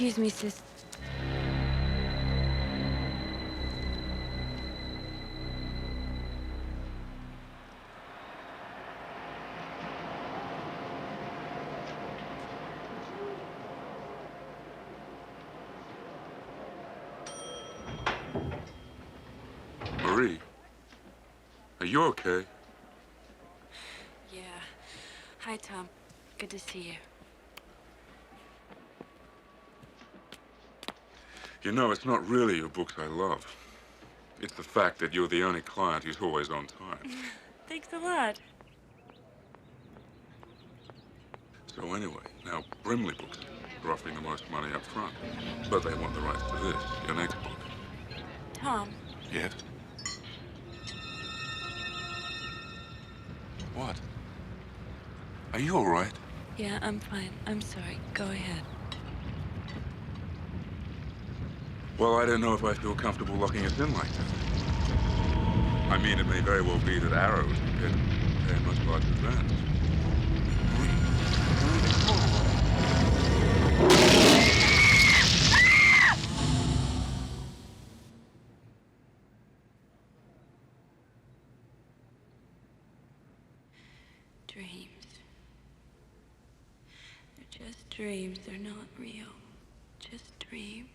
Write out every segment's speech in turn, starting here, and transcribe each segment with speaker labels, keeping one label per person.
Speaker 1: Excuse me, sis.
Speaker 2: Marie, are you okay?
Speaker 1: Yeah. Hi, Tom. Good to see you.
Speaker 2: You know, it's not really your books I love. It's the fact that you're the only client who's always on time.
Speaker 1: Thanks a lot.
Speaker 2: So anyway, now Brimley Books are offering the most money up front. But they want the rights to this, your next book.
Speaker 1: Tom.
Speaker 2: Yes? What? Are you all right?
Speaker 1: Yeah, I'm fine. I'm sorry. Go ahead.
Speaker 2: Well, I don't know if I feel comfortable locking us in like that. I mean, it may very well be that Arrow is prepared to pay a much larger advance.
Speaker 1: Dreams. They're just dreams. They're not real. Just dreams.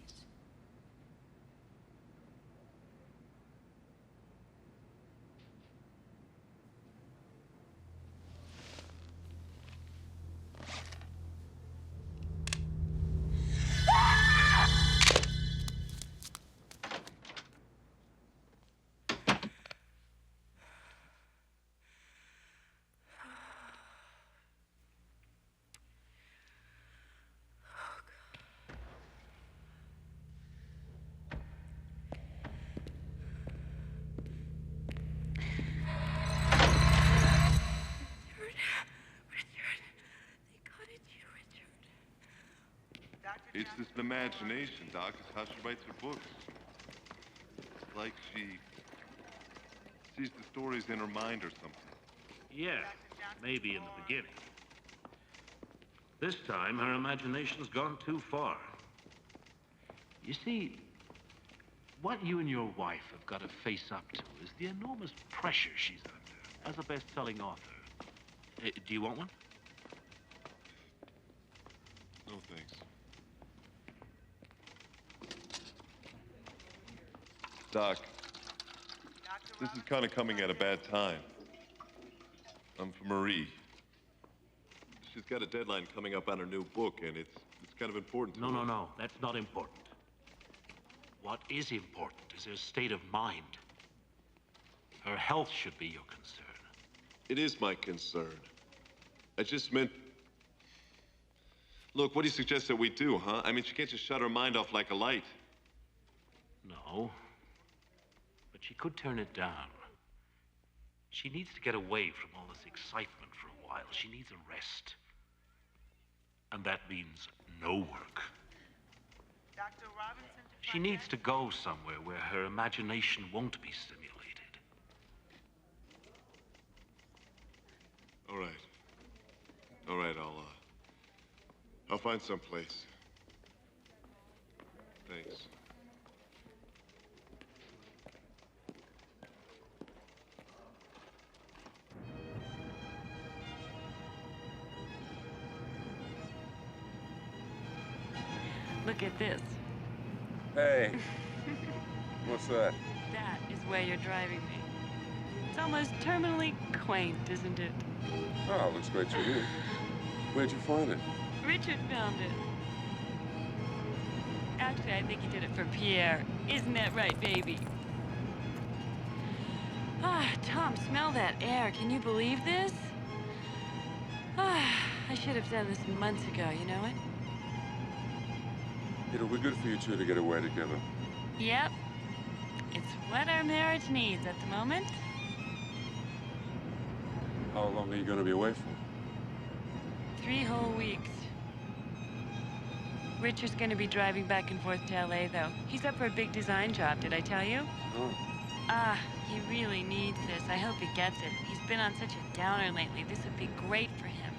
Speaker 3: It's this imagination, Doc. It's how she writes her books. It's like she sees the stories in her mind or something.
Speaker 4: Yeah, maybe in the beginning. This time, her imagination's gone too far. You see, what you and your wife have got to face up to is the enormous pressure she's under as a best-selling author. Do you want one?
Speaker 3: No, thanks. Doc, this is kind of coming at a bad time. I'm for Marie. She's got a deadline coming up on her new book, and it's kind of important to her.
Speaker 4: No. That's not important. What is important is her state of mind. Her health should be your concern.
Speaker 3: It is my concern. I just meant... Look, what do you suggest that we do, huh? I mean, she can't just shut her mind off like a light.
Speaker 4: No. But she could turn it down. She needs to get away from all this excitement for a while. She needs a rest. And that means no work.
Speaker 5: Dr. Robinson,
Speaker 4: She needs to go somewhere where her imagination won't be stimulated.
Speaker 3: All right. All right, I'll find some place. Thanks.
Speaker 1: Look at this.
Speaker 2: Hey. What's that?
Speaker 1: That is where you're driving me. It's almost terminally quaint, isn't it?
Speaker 2: Oh, looks great to you. Where'd you find it?
Speaker 1: Richard found it. Actually, I think he did it for Pierre. Isn't that right, baby? Ah, Tom, smell that air. Can you believe this? Ah, I should have done this months ago, you know it?
Speaker 2: It'll be good for you two to get away together.
Speaker 1: Yep. It's what our marriage needs at the moment.
Speaker 2: How long are you going to be away for?
Speaker 1: 3 whole weeks. Richard's gonna be driving back and forth to LA, though. He's up for a big design job, did I tell you?
Speaker 2: Oh.
Speaker 1: Ah, he really needs this. I hope he gets it. He's been on such a downer lately. This would be great for him.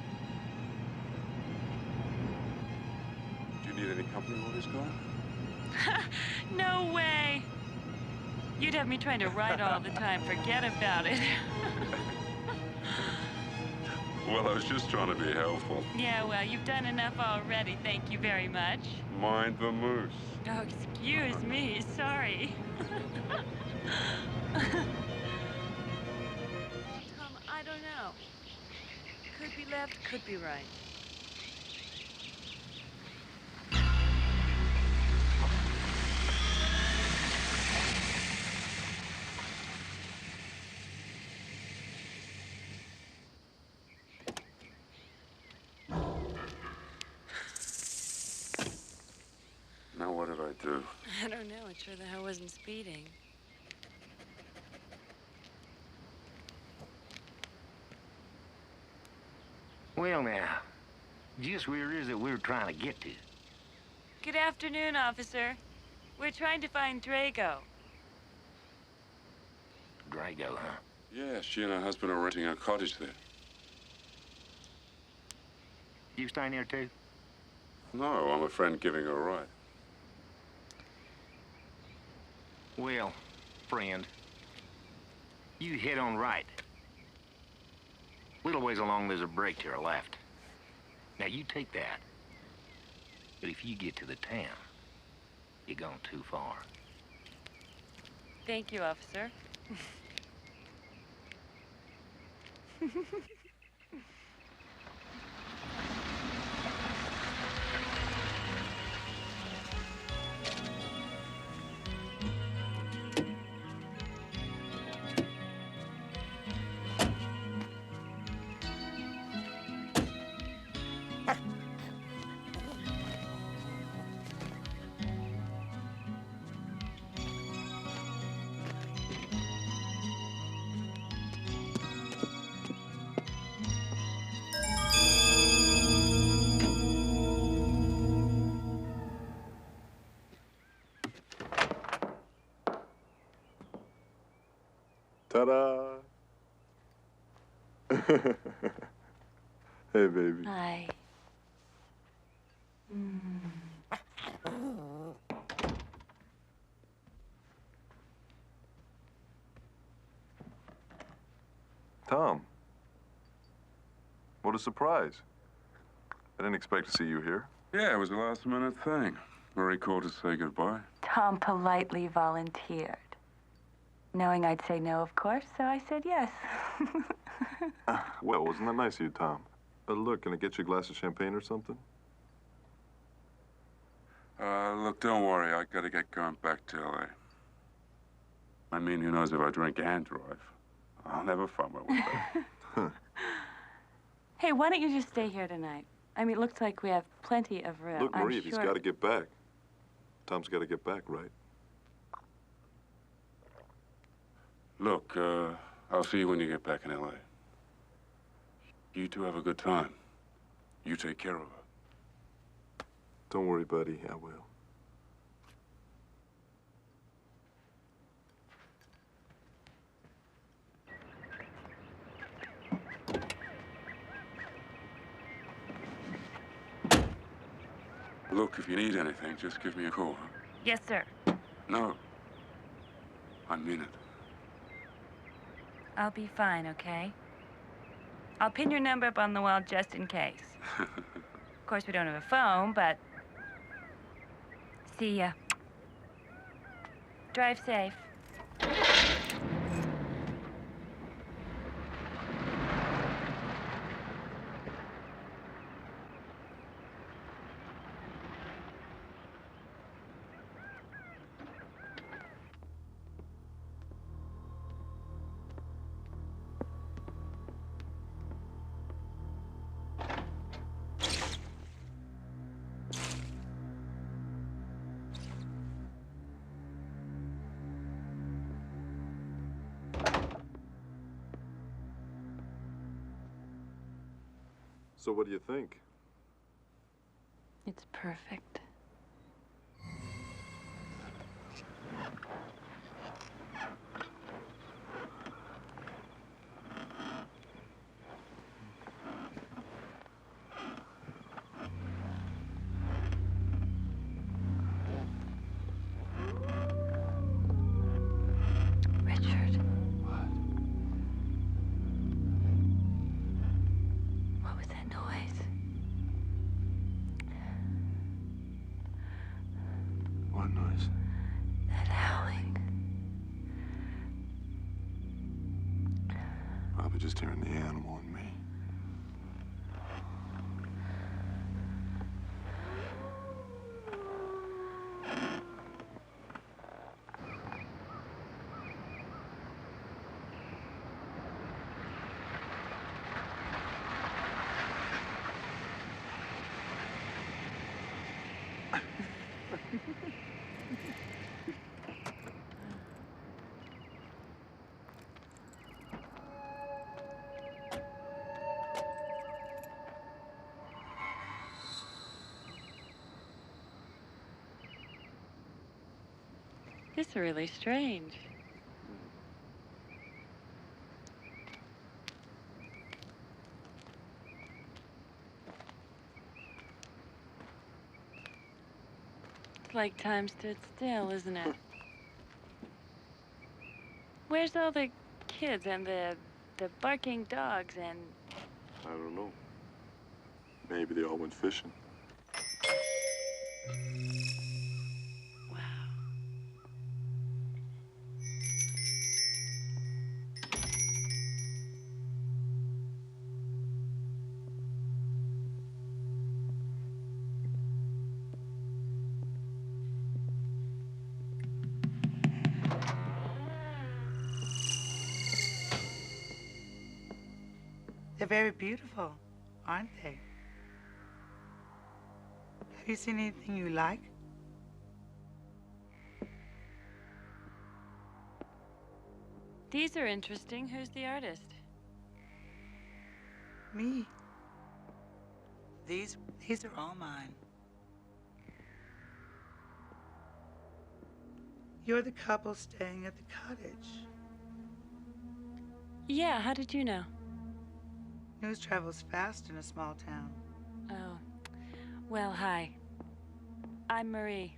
Speaker 2: Do you need any company while he's gone?
Speaker 1: No way. You'd have me trying to write all the time. Forget about it.
Speaker 2: Well, I was just trying to be helpful.
Speaker 1: Yeah, well, you've done enough already. Thank you very much.
Speaker 2: Mind the moose.
Speaker 1: Oh, excuse me. Sorry. Tom, I don't know. Could be left, could be right.
Speaker 2: Now what did I do?
Speaker 1: I don't know. It sure the hell wasn't speeding.
Speaker 6: Well, now, just where is it we're trying to get to?
Speaker 1: Good afternoon, officer. We're trying to find Drago.
Speaker 6: Drago, huh?
Speaker 2: Yeah, she and her husband are renting a cottage there.
Speaker 6: You staying here, too?
Speaker 2: No, I'm a friend giving her a ride.
Speaker 6: Well, friend, you head on right. Little ways along, there's a break to our left. Now, you take that. But if you get to the town, you're gone too far.
Speaker 1: Thank you, officer.
Speaker 3: Ta-da! Hey, baby.
Speaker 1: Hi.
Speaker 3: Tom. What a surprise. I didn't expect to see you here.
Speaker 2: Yeah, it was a last-minute thing. Marie called to say goodbye.
Speaker 7: Tom politely volunteered. Knowing I'd say no, of course, so I said yes.
Speaker 3: Well, wasn't that nice of you, Tom? Look, can I get you a glass of champagne or something?
Speaker 2: Look, don't worry. I gotta get going back to LA. I mean, who knows if I drink and drive. I'll never find my way back.
Speaker 7: Hey, why don't you just stay here tonight? I mean, it looks like we have plenty of room.
Speaker 3: Look, Marie,
Speaker 7: I'm
Speaker 3: he's
Speaker 7: sure...
Speaker 3: got to get back. Tom's got to get back, right?
Speaker 2: Look, I'll see you when you get back in LA. You two have a good time. You take care of her.
Speaker 3: Don't worry, buddy. I will.
Speaker 2: Look, if you need anything, just give me a call, huh?
Speaker 1: Yes, sir.
Speaker 2: No. I mean it.
Speaker 1: I'll be fine, okay? I'll pin your number up on the wall just in case. Of course, we don't have a phone, but... See ya. Drive safe.
Speaker 3: So what do you think?
Speaker 7: It's perfect.
Speaker 3: They're just hearing the animal in me.
Speaker 7: This is really strange. It's like time stood still, isn't it? Where's all the kids and the barking dogs and...
Speaker 3: I don't know. Maybe they all went fishing.
Speaker 7: Wow.
Speaker 5: They're very beautiful, aren't they? Have you seen anything you like?
Speaker 7: These are interesting. Who's the artist?
Speaker 5: Me. These are all mine. You're the couple staying at the cottage.
Speaker 7: Yeah, how did you know?
Speaker 5: News travels fast in a small town.
Speaker 7: Oh. Well, hi. I'm Marie.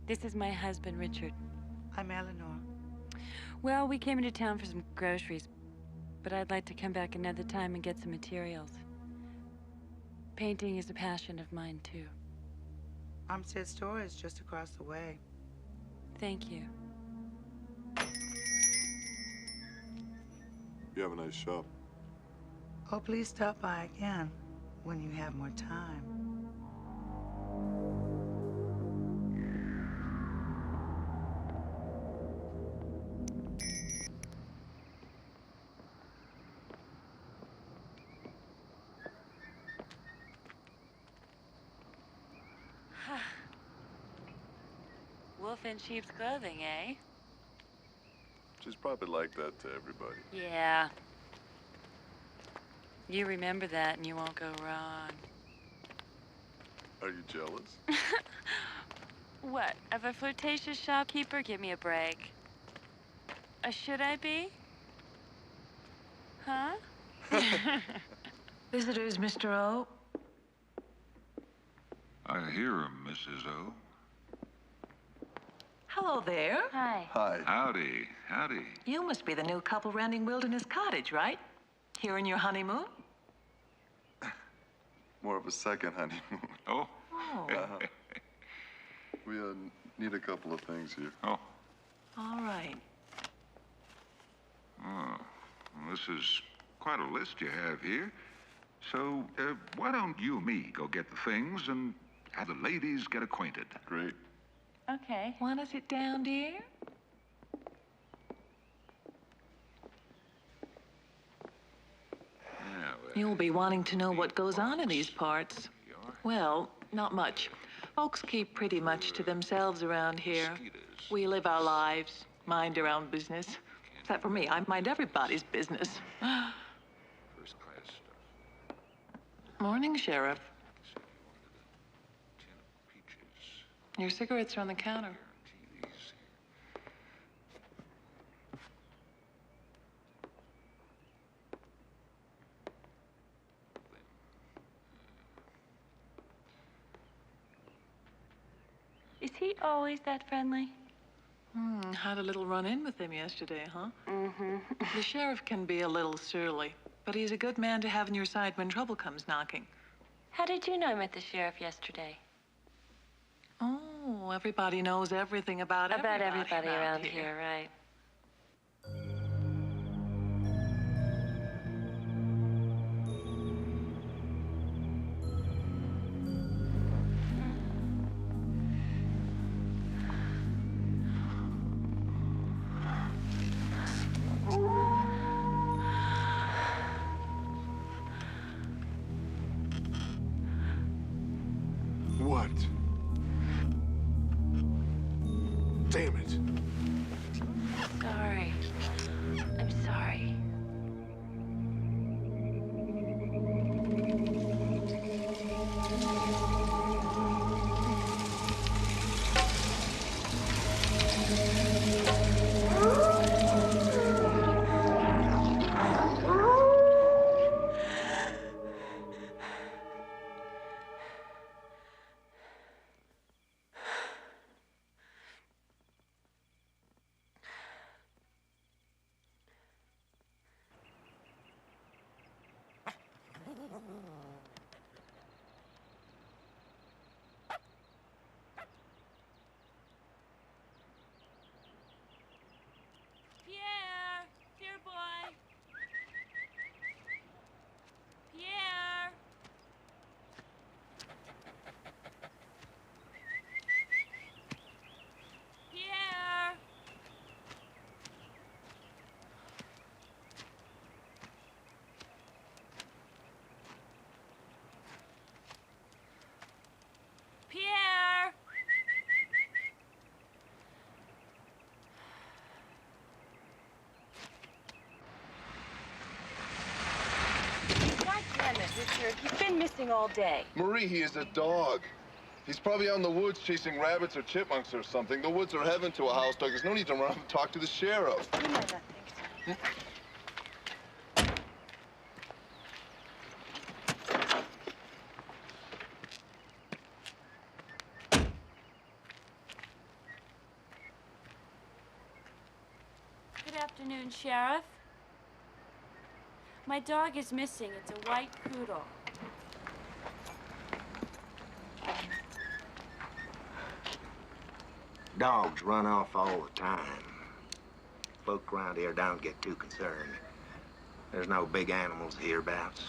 Speaker 7: This is my husband, Richard.
Speaker 5: I'm Eleanor.
Speaker 7: Well, we came into town for some groceries, but I'd like to come back another time and get some materials. Painting is a passion of mine, too.
Speaker 5: Armstead store is just across the way.
Speaker 7: Thank you.
Speaker 3: You have a nice shop.
Speaker 5: Oh, please stop by again when you have more time.
Speaker 7: Wolf in sheep's clothing, eh?
Speaker 3: She's probably like that to everybody.
Speaker 7: Yeah. You remember that and you won't go wrong.
Speaker 3: Are you jealous?
Speaker 7: What, of a flirtatious shopkeeper? Give me a break. Should I be? Huh?
Speaker 8: Visitors, Mr. O.
Speaker 9: I hear him, Mrs. O.
Speaker 8: Hello there.
Speaker 7: Hi.
Speaker 3: Hi.
Speaker 9: Howdy, howdy.
Speaker 8: You must be the new couple renting Wilderness Cottage, right? Here in your honeymoon?
Speaker 3: More of a second honeymoon.
Speaker 9: Oh,
Speaker 8: Oh,
Speaker 3: We need a couple of things here.
Speaker 9: oh,
Speaker 8: all right.
Speaker 9: oh. Well, this is quite a list you have here. So, why don't you and me go get the things and have the ladies get acquainted?
Speaker 3: Great.
Speaker 7: Okay.
Speaker 8: Want to sit down, dear?
Speaker 9: Yeah, well,
Speaker 8: You'll be wanting to know what goes on in these parts.
Speaker 9: here you are.
Speaker 8: Well, not much. Folks keep pretty much to themselves around here.
Speaker 9: Mosquitoes.
Speaker 8: We live our lives, mind our own business. Except for me, I mind everybody's business.
Speaker 9: First class stuff.
Speaker 8: Morning, Sheriff.
Speaker 9: Said you wanted a tin of peaches.
Speaker 8: Your cigarettes are on the counter.
Speaker 9: Guarantee these.
Speaker 7: Is he always that friendly?
Speaker 8: Had a little run-in with him yesterday, huh?
Speaker 7: Mm-hmm.
Speaker 8: The sheriff can be a little surly, but he's a good man to have on your side when trouble comes knocking.
Speaker 7: How did you know I met the sheriff yesterday?
Speaker 8: Oh, everybody knows everything about
Speaker 7: Everybody around here, right?
Speaker 1: Richard. He's been missing all day.
Speaker 3: Marie, he is a dog. He's probably out in the woods chasing rabbits or chipmunks or something. The woods are heaven to a house dog. There's no need to run up and talk to the sheriff.
Speaker 1: You might not think so.
Speaker 7: Good afternoon, Sheriff. My dog is missing. It's a white poodle.
Speaker 6: Dogs run off all the time. Folk around here don't get too concerned. There's no big animals hereabouts.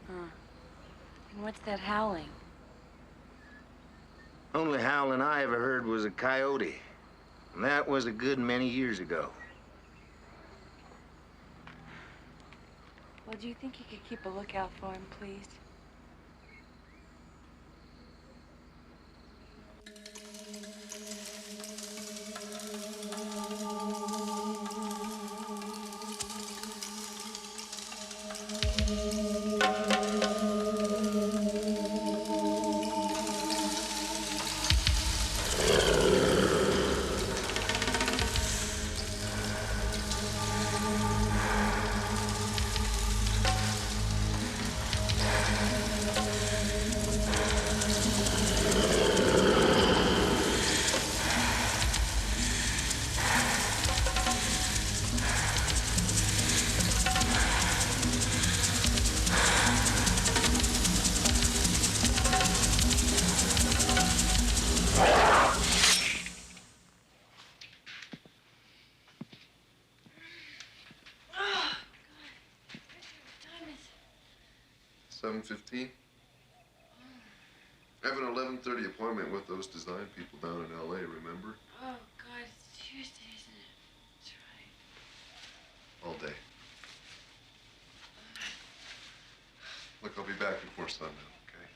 Speaker 7: Huh. And what's that howling?
Speaker 6: Only howling I ever heard was a coyote. And that was a good many years ago.
Speaker 7: Well, do you think you could keep a lookout for him, please?
Speaker 3: $7:15. I have an 11:30 appointment with those design people down in L.A., remember?
Speaker 7: Oh, God, it's Tuesday, isn't it? That's right.
Speaker 3: All day. Look, I'll be back before sundown, okay?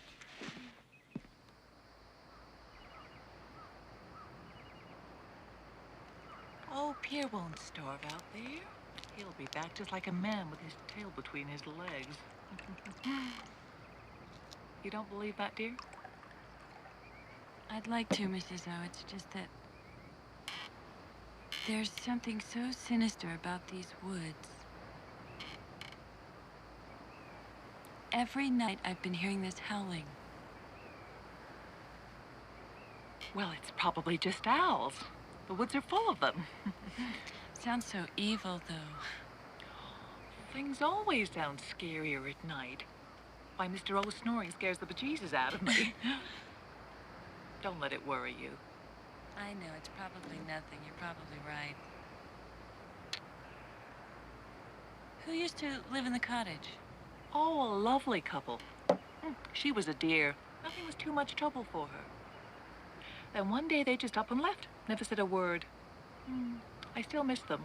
Speaker 8: Oh, Pierre won't starve out there. He'll be back just like a man with his tail between his legs. You don't believe that, dear?
Speaker 7: I'd like to, Mrs. O. It's just that there's something so sinister about these woods. Every night I've been hearing this howling.
Speaker 8: Well, it's probably just owls. The woods are full of them.
Speaker 7: Sounds so evil, though.
Speaker 8: Things always sound scarier at night. Why, Mr. O's snoring scares the bejesus out of me. Don't let it worry you.
Speaker 7: I know, it's probably nothing. You're probably right. Who used to live in the cottage?
Speaker 8: Oh, a lovely couple. She was a dear. Nothing was too much trouble for her. Then one day they just up and left. Never said a word. I still miss them.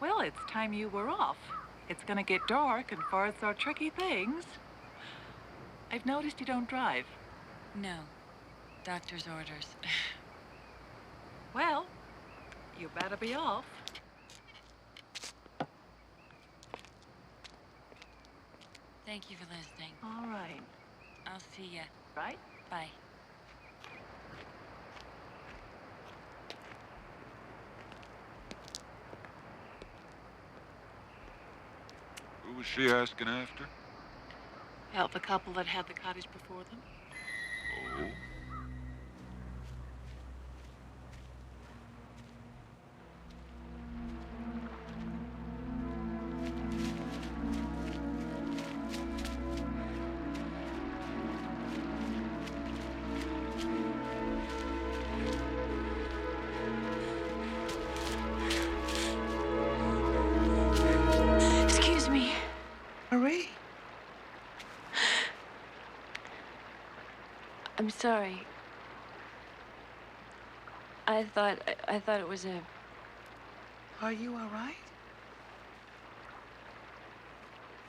Speaker 8: Well, it's time you were off. It's gonna get dark and forests are tricky things. I've noticed you don't drive.
Speaker 7: No. Doctor's orders.
Speaker 8: Well, you better be off.
Speaker 7: Thank you for listening.
Speaker 8: All right.
Speaker 7: I'll see ya.
Speaker 8: Right?
Speaker 7: Bye.
Speaker 9: Who was she asking after?
Speaker 8: Well, the couple that had the cottage before them.
Speaker 9: Oh.
Speaker 7: Excuse me.
Speaker 5: Marie.
Speaker 7: I'm sorry. I thought it was a...
Speaker 5: Are you all right?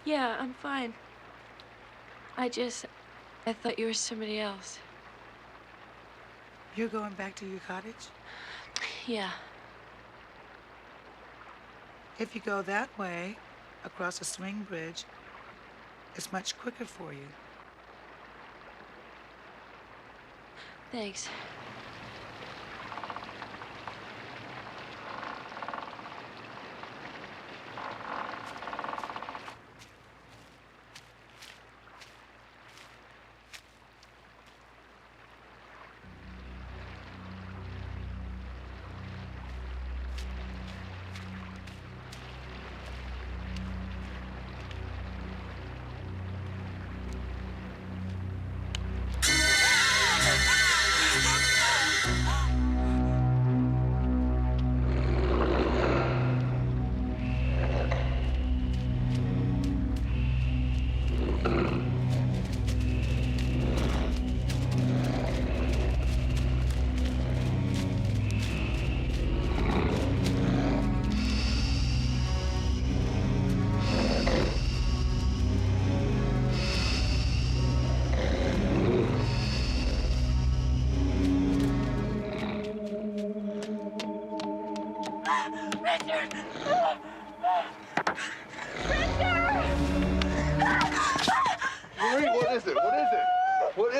Speaker 7: Yeah, I'm fine. I thought you were somebody else.
Speaker 5: You're going back to your cottage?
Speaker 7: Yeah.
Speaker 5: If you go that way, across a swing bridge is much quicker for you.
Speaker 7: Thanks.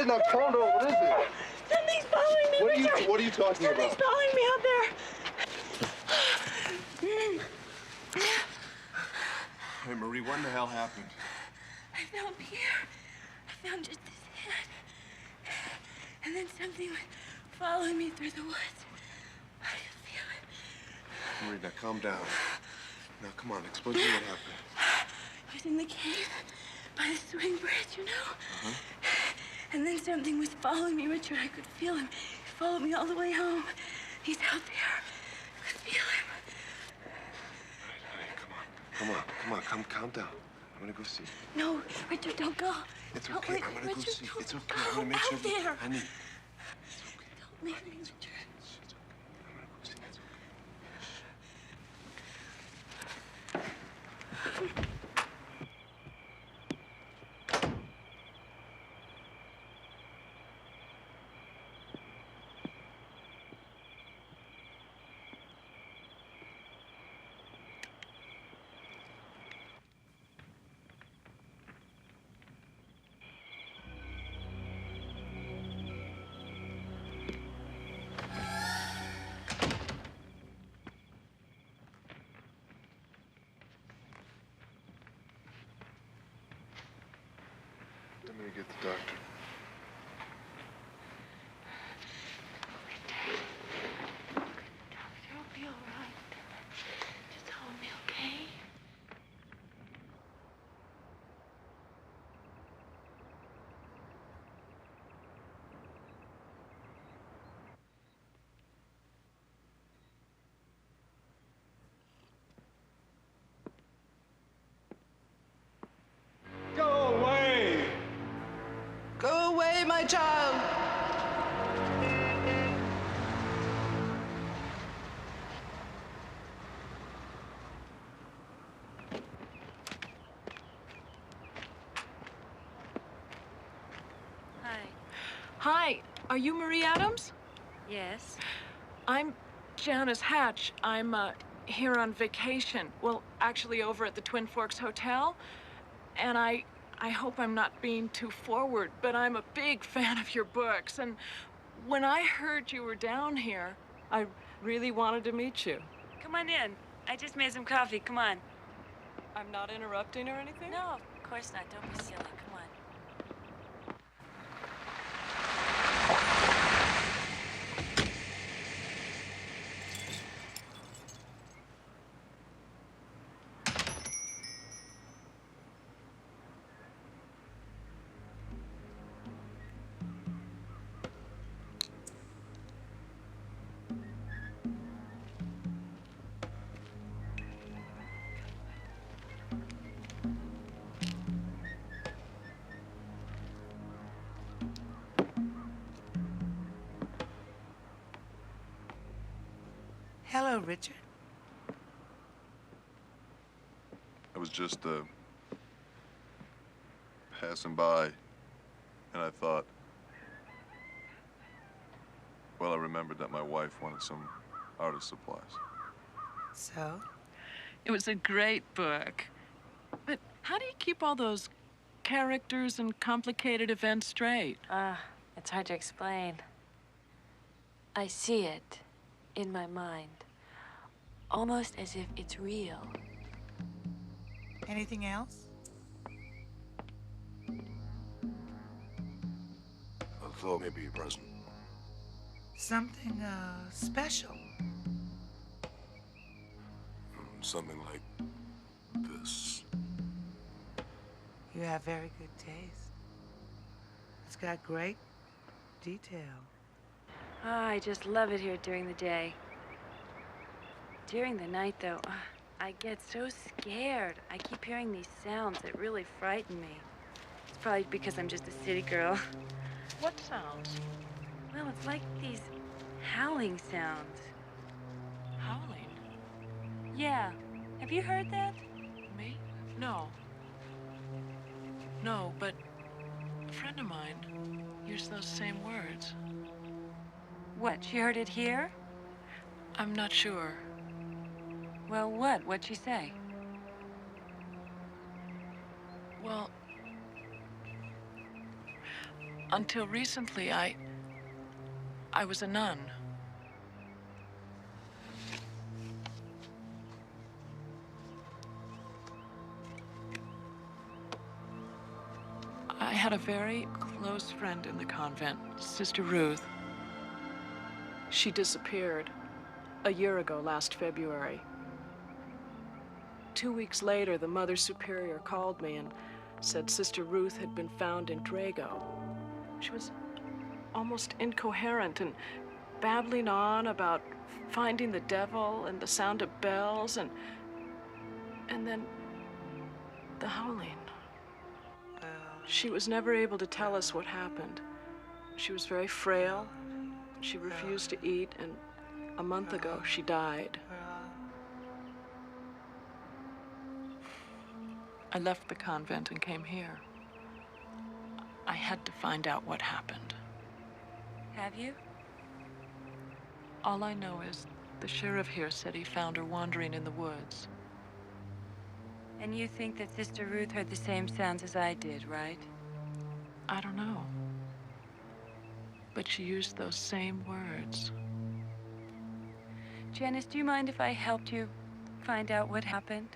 Speaker 10: Now, calm down. What is it?
Speaker 11: Something's following me, Richard.
Speaker 10: What are you talking about?
Speaker 11: Something's following me out there.
Speaker 10: Hey, Marie, what in the hell happened?
Speaker 11: I found Pierre. I found just his head. And then something was following me through the woods. I could feel it.
Speaker 10: Marie, now calm down. Now, come on, explain to me what happened.
Speaker 11: I was in the cave by the swing bridge, you know?
Speaker 10: Uh-huh.
Speaker 11: And then something was following me, Richard. I could feel him. He followed me all the way home. He's out there. I could feel him.
Speaker 10: All right, come on, calm down. I'm gonna go see.
Speaker 11: No, Richard, don't go.
Speaker 10: It's
Speaker 11: Don't
Speaker 10: okay,
Speaker 11: leave
Speaker 10: I'm
Speaker 11: me,
Speaker 10: gonna go
Speaker 11: Richard,
Speaker 10: see.
Speaker 11: don't
Speaker 10: It's okay,
Speaker 11: go
Speaker 10: I'm gonna make sure.
Speaker 11: out there.
Speaker 10: Honey.
Speaker 11: Don't leave me, Richard.
Speaker 10: I'm gonna get the doctor.
Speaker 11: Doctor, I'll be all right. Just hold me, okay?
Speaker 10: Go away!
Speaker 5: Go away, my child!
Speaker 1: Hi.
Speaker 8: Hi, are you Marie Adams?
Speaker 1: Yes.
Speaker 8: I'm Janice Hatch. I'm here on vacation. Well, actually over at the Twin Forks Hotel. And I hope I'm not being too forward, but I'm a big fan of your books. And when I heard you were down here, I really wanted to meet you.
Speaker 1: Come on in. I just made some coffee. Come on.
Speaker 8: I'm not interrupting or anything?
Speaker 1: No, of course not. Don't be silly. Come on.
Speaker 5: Hello, Richard.
Speaker 10: I was just, passing by, and I thought, well, I remembered that my wife wanted some artist supplies.
Speaker 5: So?
Speaker 8: It was a great book. But how do you keep all those characters and complicated events straight?
Speaker 7: It's hard to explain. I see it in my mind, almost as if it's real.
Speaker 5: Anything else?
Speaker 10: I thought maybe a present.
Speaker 5: Something, special.
Speaker 10: Something like this.
Speaker 5: You have very good taste. It's got great detail.
Speaker 1: I just love it here during the day. During the night, though, I get so scared. I keep hearing these sounds that really frighten me. It's probably because I'm just a city girl.
Speaker 8: What sounds?
Speaker 1: Well, it's like these howling sounds.
Speaker 8: Howling?
Speaker 1: Yeah. Have you heard that?
Speaker 8: Me? No. No, but a friend of mine used those same words.
Speaker 1: What, she heard it here?
Speaker 8: I'm not sure.
Speaker 1: Well, what? What'd she say?
Speaker 8: Well, until recently, I was a nun. I had a very close friend in the convent, Sister Ruth. She disappeared a year ago, last February. 2 weeks later, the Mother Superior called me and said Sister Ruth had been found in Drago. She was almost incoherent and babbling on about finding the devil and the sound of bells and then the howling. She was never able to tell us what happened. She was very frail. She refused to eat, and a month ago she died. I left the convent and came here. I had to find out what happened.
Speaker 1: Have you?
Speaker 8: All I know is the sheriff here said he found her wandering in the woods.
Speaker 1: And you think that Sister Ruth heard the same sounds as I did, right?
Speaker 8: I don't know. But she used those same words.
Speaker 1: Janice, do you mind if I helped you find out what happened?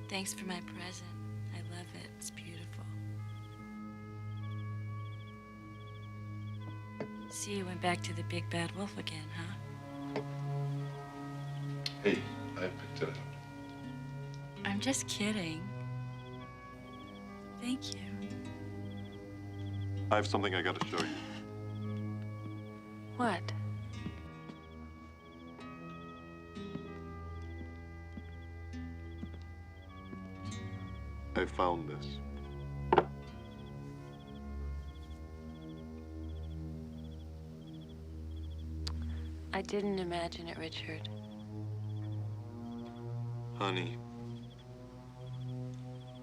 Speaker 1: Thanks for my present. I love it. It's beautiful. See, you went back to the big bad wolf again, huh?
Speaker 3: Hey, I picked it up.
Speaker 1: I'm just kidding. Thank you.
Speaker 3: I have something I gotta show you.
Speaker 1: What?
Speaker 3: I found this.
Speaker 1: I didn't imagine it, Richard.
Speaker 3: Honey,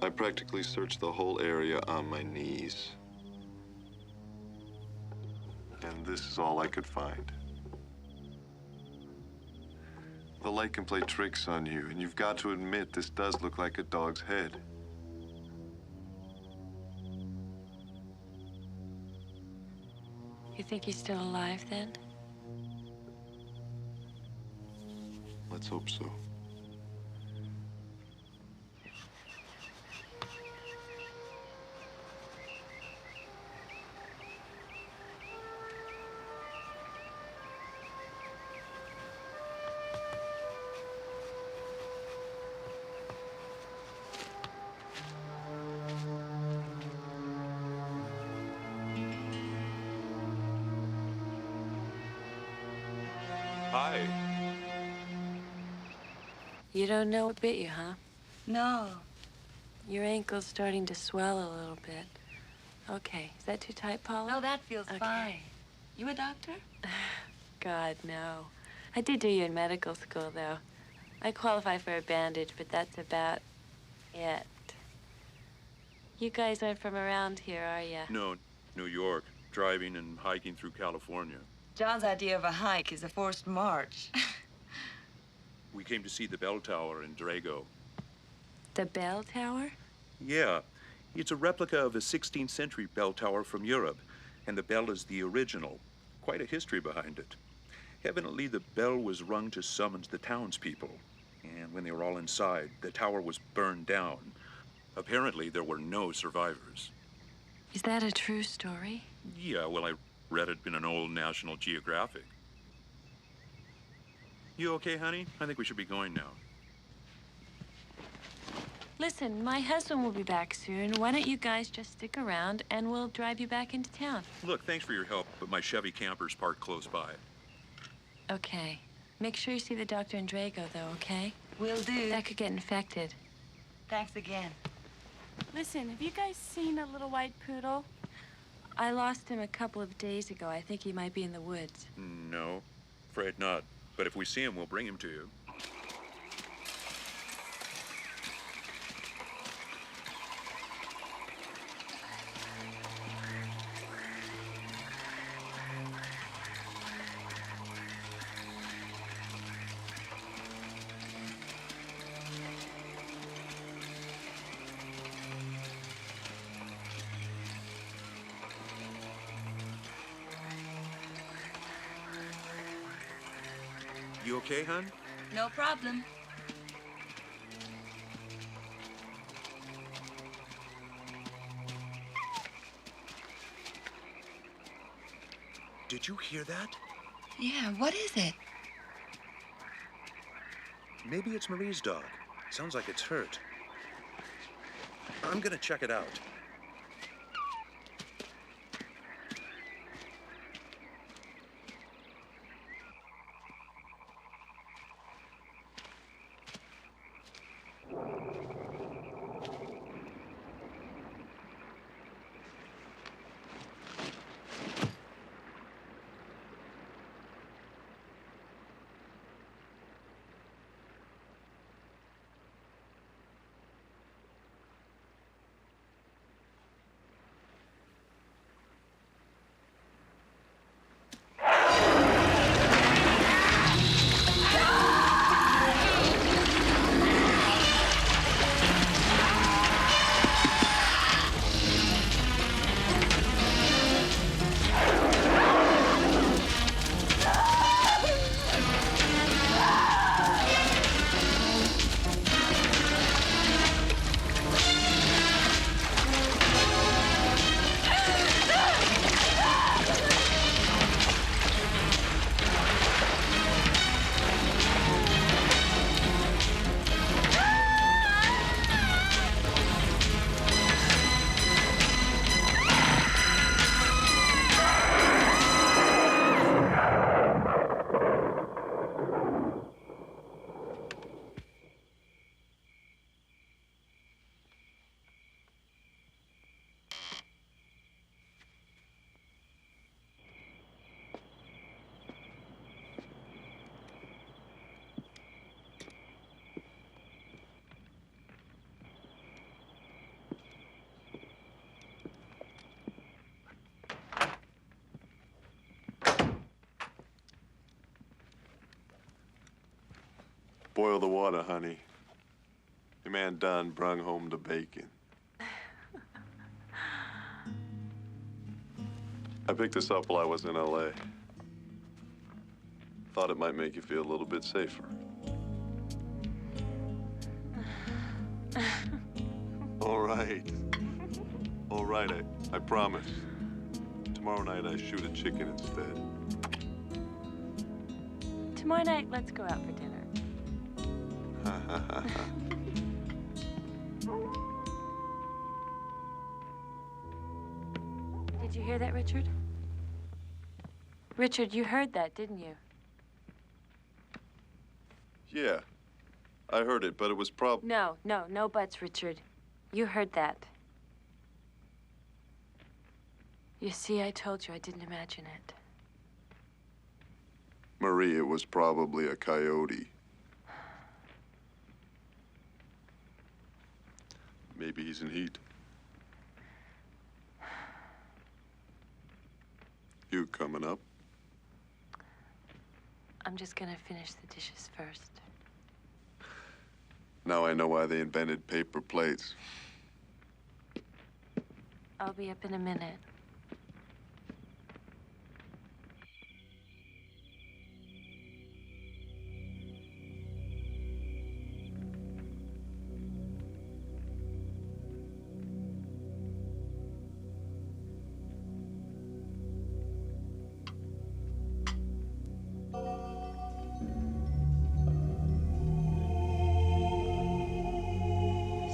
Speaker 3: I practically searched the whole area on my knees. And this is all I could find. The light can play tricks on you, and you've got to admit this does look like a dog's head.
Speaker 7: think he's still alive then?
Speaker 10: Let's hope so.
Speaker 3: Hi.
Speaker 7: You don't know what bit you, huh?
Speaker 5: No.
Speaker 7: Your ankle's starting to swell a little bit. Okay, is that too tight, Paula?
Speaker 5: No, that feels
Speaker 7: Okay.
Speaker 5: fine. You a doctor?
Speaker 7: God, no. I did do you in medical school, though. I qualify for a bandage, but that's about it. You guys aren't from around here, are ya?
Speaker 12: No, New York. Driving and hiking through California.
Speaker 5: John's idea of a hike is a forced march.
Speaker 12: We came to see the bell tower in Drago.
Speaker 7: The bell tower?
Speaker 12: Yeah, it's a replica of a 16th century bell tower from Europe, and the bell is the original. Quite a history behind it. Evidently, the bell was rung to summons the townspeople, and when they were all inside, the tower was burned down. Apparently, there were no survivors.
Speaker 7: Is that a true story?
Speaker 12: Yeah, well, I read it in an old National Geographic. You okay, honey? I think we should be going now.
Speaker 7: Listen, my husband will be back soon. Why don't you guys just stick around and we'll drive you back into town?
Speaker 12: Look, thanks for your help, but my Chevy camper's parked close by.
Speaker 7: Okay. Make sure you see the doctor in Drago, though, okay?
Speaker 5: Will do.
Speaker 7: That could get infected.
Speaker 5: Thanks again.
Speaker 1: Listen, have you guys seen a little white poodle?
Speaker 7: I lost him a couple of days ago. I think he might be in the woods.
Speaker 12: No, afraid not. But if we see him, we'll bring him to you. You okay, hon?
Speaker 5: No problem.
Speaker 12: Did you hear that?
Speaker 5: Yeah, what is it?
Speaker 12: Maybe it's Marie's dog. Sounds like it's hurt. I'm gonna check it out.
Speaker 3: Boil the water, honey. The man done brung home the bacon. I picked this up while I was in LA. Thought it might make you feel a little bit safer. All right. All right, I promise. Tomorrow night I shoot a chicken instead.
Speaker 7: Tomorrow night, let's go out for dinner. Did you hear that, Richard? Richard, you heard that, didn't you?
Speaker 3: Yeah, I heard it, but it was
Speaker 7: No buts, Richard. You heard that. You see, I told you I didn't imagine it.
Speaker 3: Marie, it was probably a coyote. Maybe he's in heat. You coming up?
Speaker 7: I'm just gonna finish the dishes first.
Speaker 3: Now I know why they invented paper plates.
Speaker 7: I'll be up in a minute.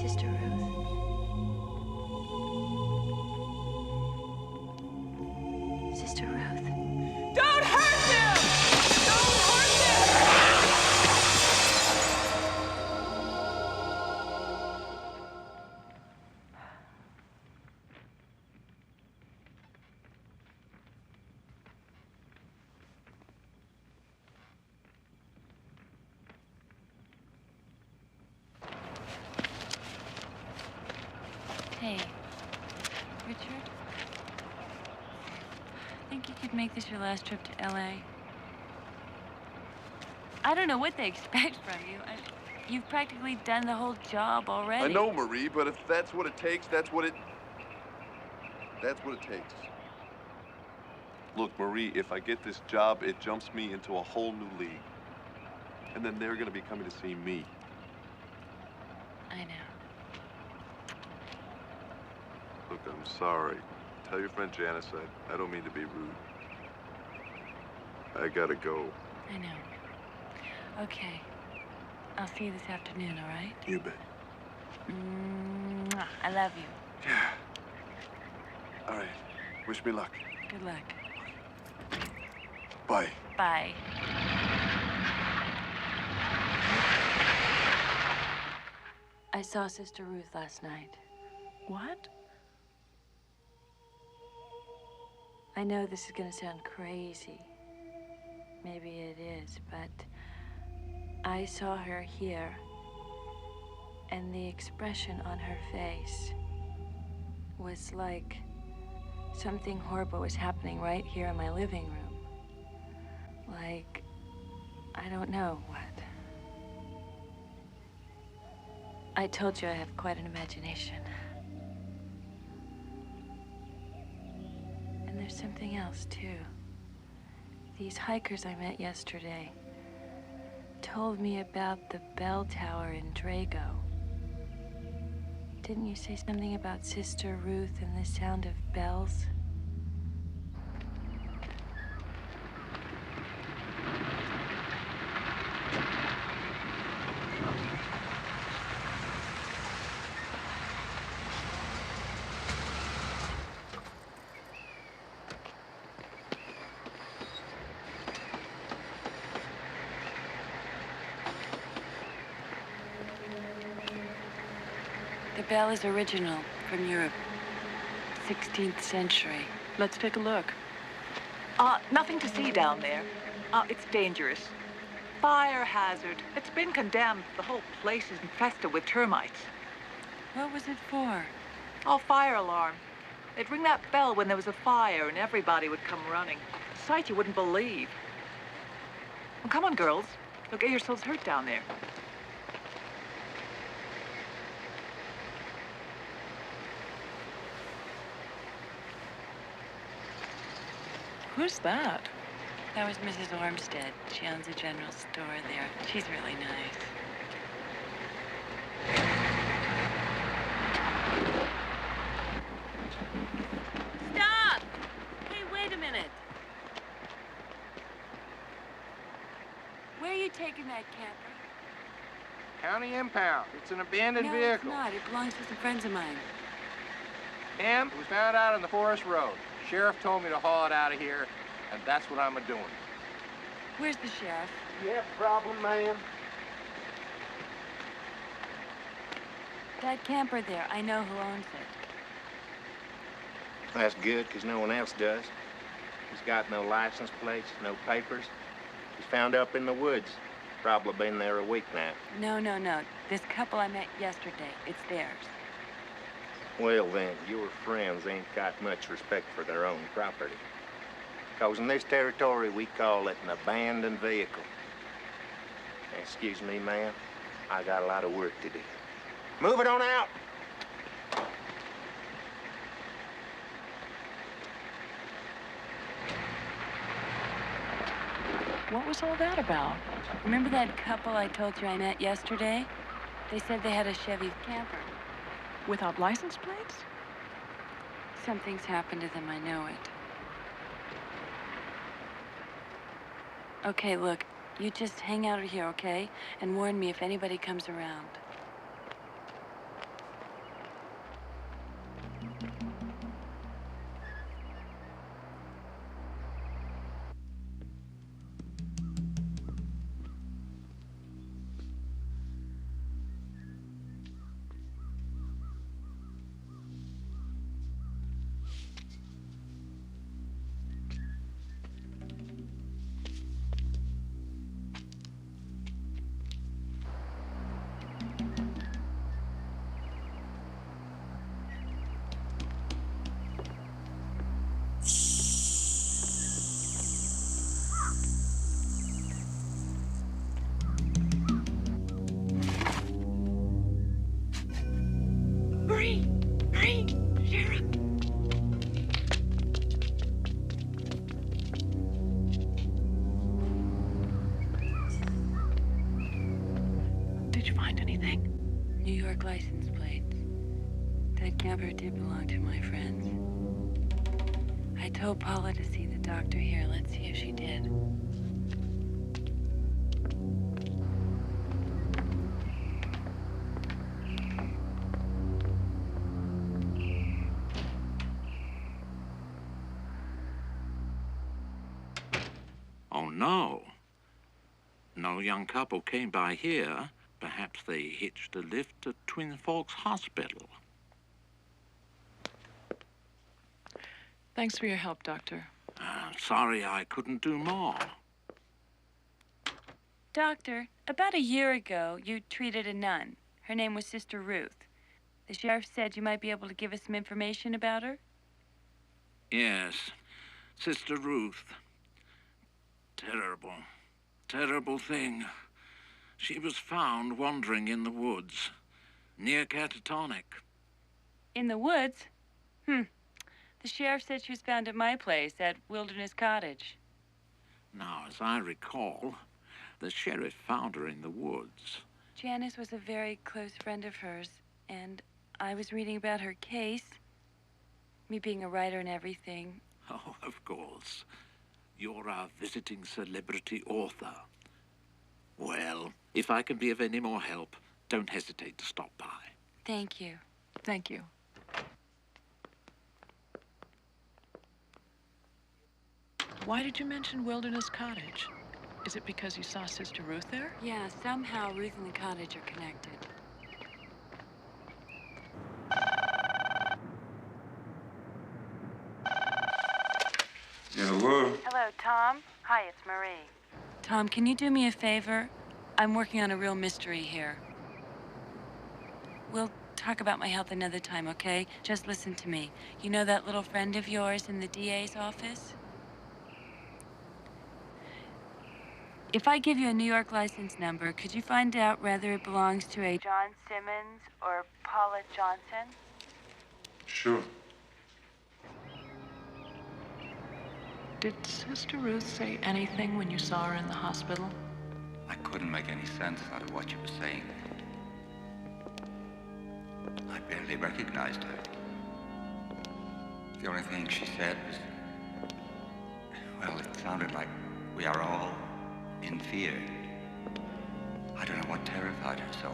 Speaker 7: Sister Ruth. Sister Ruth.
Speaker 8: Don't hurt them! Don't hurt
Speaker 1: Hey, Richard? Think you could make this your last trip to LA? I don't know what they expect from you. You've practically done the whole job already.
Speaker 3: I know, Marie, but if that's what it takes, that's what it takes. Look, Marie, if I get this job, it jumps me into a whole new league. And then they're gonna be coming to see me.
Speaker 1: I know.
Speaker 3: Look, I'm sorry. Tell your friend Janice I don't mean to be rude. I gotta go.
Speaker 1: I know. Okay. I'll see you this afternoon, all right?
Speaker 3: You bet.
Speaker 1: Mwah. I love you.
Speaker 3: Yeah. All right. Wish me luck.
Speaker 1: Good luck.
Speaker 3: Bye.
Speaker 1: Bye. I saw Sister Ruth last night.
Speaker 8: What?
Speaker 1: I know this is gonna sound crazy. Maybe it is, but I saw her here, and the expression on her face was like something horrible was happening right here in my living room. Like, I don't know what. I told you I have quite an imagination. And there's something else, too. These hikers I met yesterday told me about the bell tower in Drago. Didn't you say something about Sister Ruth and the sound of bells? The bell is original, from Europe, 16th century.
Speaker 8: Let's take a look. Nothing to see down there. It's dangerous. Fire hazard. It's been condemned. The whole place is infested with termites.
Speaker 1: What was it for?
Speaker 8: Oh, fire alarm. They'd ring that bell when there was a fire and everybody would come running. A sight you wouldn't believe. Well, come on, girls. You'll get yourselves hurt down there. Who's that?
Speaker 1: That was Mrs. Ormstead. She owns a general store there. She's really nice. Stop! Hey, wait a minute. Where are you taking that camper?
Speaker 13: County impound. It's an abandoned
Speaker 1: No,
Speaker 13: vehicle.
Speaker 1: it's not. It belongs to some friends of mine.
Speaker 13: And it was found out on the forest road. Sheriff told me to haul it out of here, and that's what I'm a-doing.
Speaker 1: Where's the sheriff?
Speaker 13: You have a problem, ma'am?
Speaker 1: That camper there, I know who owns it.
Speaker 13: That's good, because no one else does. He's got no license plates, no papers. He's found up in the woods. Probably been there a week now.
Speaker 1: No, no, no. This couple I met yesterday, it's theirs.
Speaker 13: Well, then, your friends ain't got much respect for their own property. Because in this territory, we call it an abandoned vehicle. Excuse me, ma'am. I got a lot of work to do. Move it on out!
Speaker 8: What was all that about?
Speaker 1: Remember that couple I told you I met yesterday? They said they had a Chevy camper.
Speaker 8: Without license plates?
Speaker 1: Something's happened to them, I know it. Okay, look, you just hang out here, okay? And warn me if anybody comes around.
Speaker 8: Did you find anything?
Speaker 1: New York license plates. That camper did belong to my friends. I told Paula to see the doctor here. Let's see if she did.
Speaker 14: Oh, no. No young couple came by here. Perhaps they hitched a lift at Twin Forks Hospital.
Speaker 8: Thanks for your help, Doctor.
Speaker 14: Sorry I couldn't do more.
Speaker 1: Doctor, about a year ago, you treated a nun. Her name was Sister Ruth. The sheriff said you might be able to give us some information about her?
Speaker 14: Yes, Sister Ruth. Terrible, terrible thing. She was found wandering in the woods, near Catatonic.
Speaker 1: In the woods? The sheriff said she was found at my place, at Wilderness Cottage.
Speaker 14: Now, as I recall, the sheriff found her in the woods.
Speaker 1: Janice was a very close friend of hers, and I was reading about her case. Me being a writer and everything.
Speaker 14: Oh, of course. You're a visiting celebrity author. Well, if I can be of any more help, don't hesitate to stop by.
Speaker 1: Thank you.
Speaker 8: Thank you. Why did you mention Wilderness Cottage? Is it because you saw Sister Ruth there?
Speaker 1: Yeah, somehow Ruth and the cottage are connected.
Speaker 2: Yeah, hello?
Speaker 1: Hello, Tom. Hi, it's Marie. Tom, can you do me a favor? I'm working on a real mystery here. We'll talk about my health another time, okay? Just listen to me. You know that little friend of yours in the DA's office? If I give you a New York license number, could you find out whether it belongs to a John Simmons or Paula Johnson?
Speaker 2: Sure.
Speaker 8: Did Sister Ruth say anything when you saw her in the hospital?
Speaker 15: I couldn't make any sense out of what she was saying. I barely recognized her. The only thing she said was, well, it sounded like we are all in fear. I don't know what terrified her so.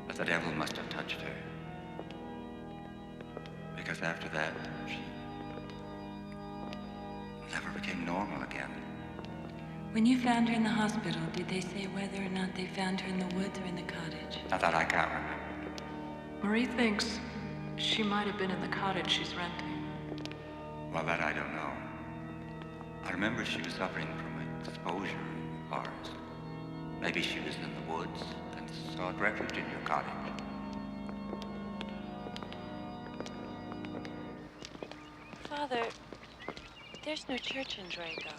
Speaker 15: But the devil must have touched her. Because after that, she never became normal again.
Speaker 1: When you found her in the hospital, did they say whether or not they found her in the woods or in the cottage?
Speaker 15: Not that I can't remember.
Speaker 8: Marie thinks she might have been in the cottage she's renting.
Speaker 15: Well, that I don't know. I remember she was suffering from exposure, or maybe she was in the woods and sought refuge in your cottage.
Speaker 7: Father, there's no church in Drago.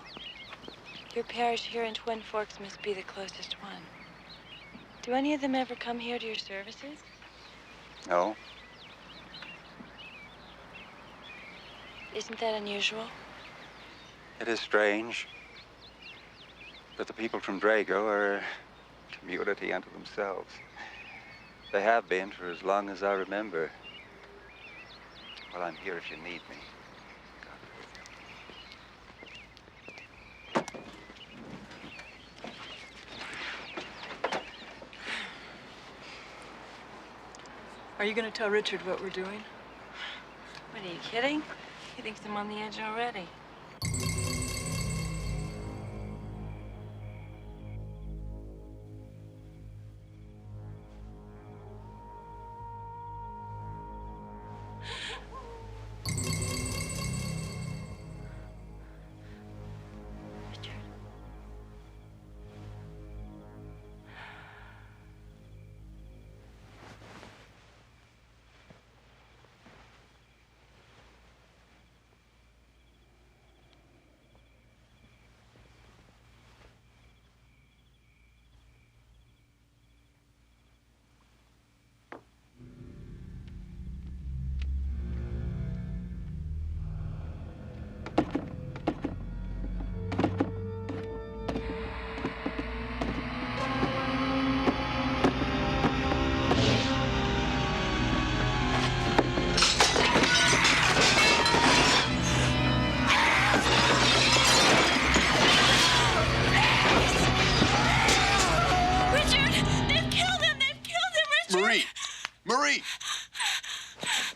Speaker 7: Your parish here in Twin Forks must be the closest one. Do any of them ever come here to your services?
Speaker 15: No.
Speaker 7: Isn't that unusual?
Speaker 15: It is strange. But the people from Drago are a community unto themselves. They have been for as long as I remember. Well, I'm here if you need me.
Speaker 8: Are you going to tell Richard what we're doing?
Speaker 1: What, are you kidding? He thinks I'm on the edge already.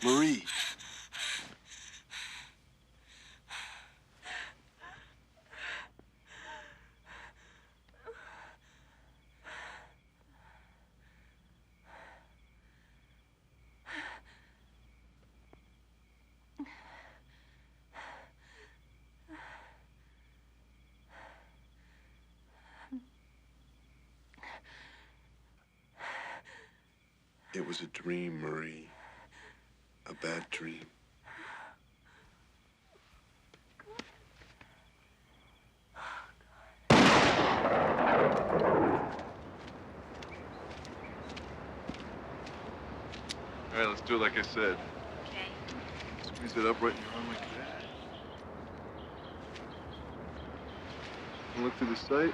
Speaker 10: Marie. It was a dream, Marie. A bad dream.
Speaker 3: All right, let's do it like I said.
Speaker 1: Okay.
Speaker 3: Squeeze it up right in your arm like that. And look through the sight.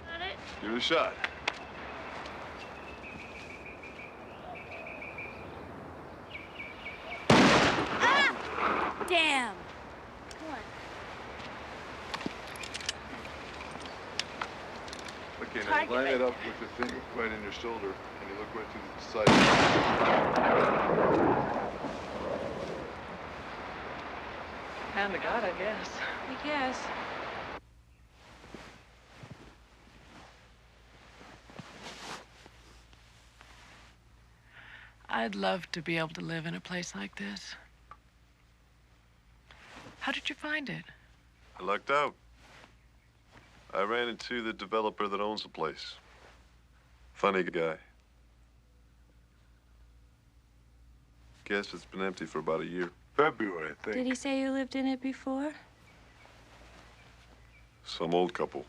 Speaker 1: Got it?
Speaker 3: Give it a shot.
Speaker 1: Damn! Come on.
Speaker 3: Okay, now
Speaker 1: Target
Speaker 3: line
Speaker 1: right
Speaker 3: it up with the thing right in your shoulder, and you look right to the side.
Speaker 8: Hand to God, I guess.
Speaker 1: I guess.
Speaker 8: I'd love to be able to live in a place like this. How did you find it?
Speaker 3: I lucked out. I ran into the developer that owns the place. Funny guy. Guess it's been empty for about a year. February, I think.
Speaker 1: Did he say you lived in it before?
Speaker 3: Some old couple.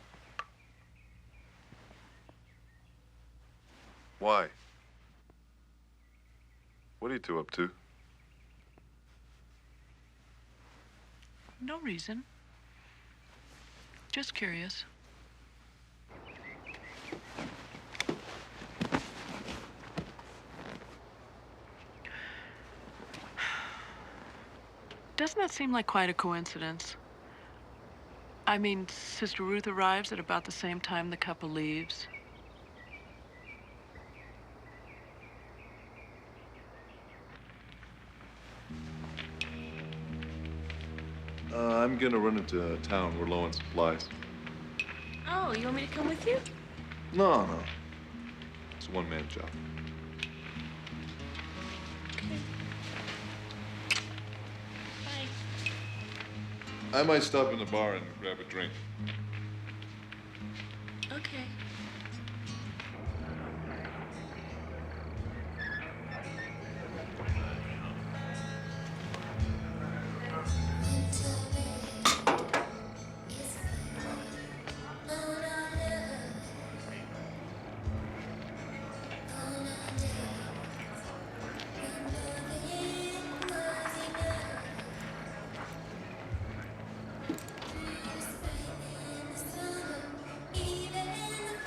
Speaker 3: Why? What are you two up to?
Speaker 8: No reason. Just curious. Doesn't that seem like quite a coincidence? I mean, Sister Ruth arrives at about the same time the couple leaves.
Speaker 3: I'm gonna run into town. We're low on supplies.
Speaker 11: Oh, you want me to come with you?
Speaker 3: No. It's a one-man job. I might stop in the bar and grab a drink.
Speaker 11: Okay.
Speaker 16: Even in the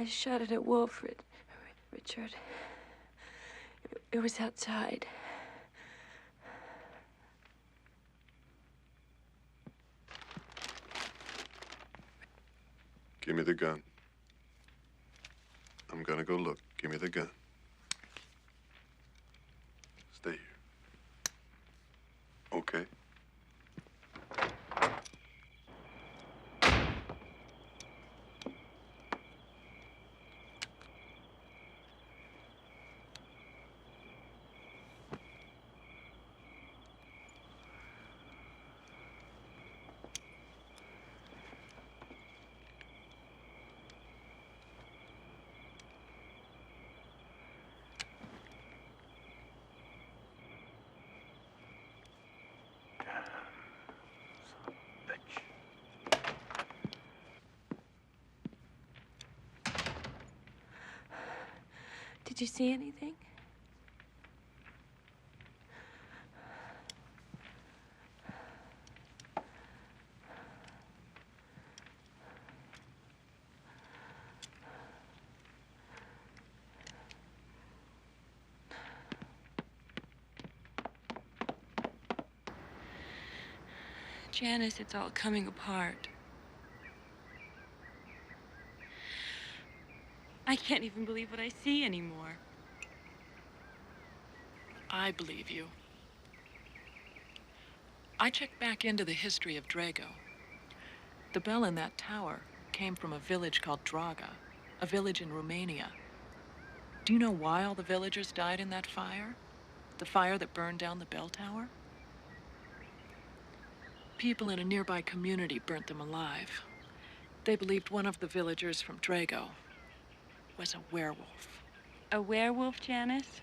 Speaker 11: I shot it at Wolf, Richard. It was outside.
Speaker 10: Give me the gun. I'm gonna go look. Give me the gun. Stay here. Okay.
Speaker 11: Did you see anything?
Speaker 1: Janice, it's all coming apart. I can't even believe what I see anymore.
Speaker 8: I believe you. I checked back into the history of Drago. The bell in that tower came from a village called Draga, a village in Romania. Do you know why all the villagers died in that fire? The fire that burned down the bell tower? People in a nearby community burnt them alive. They believed one of the villagers from Drago was a werewolf.
Speaker 1: A werewolf, Janice?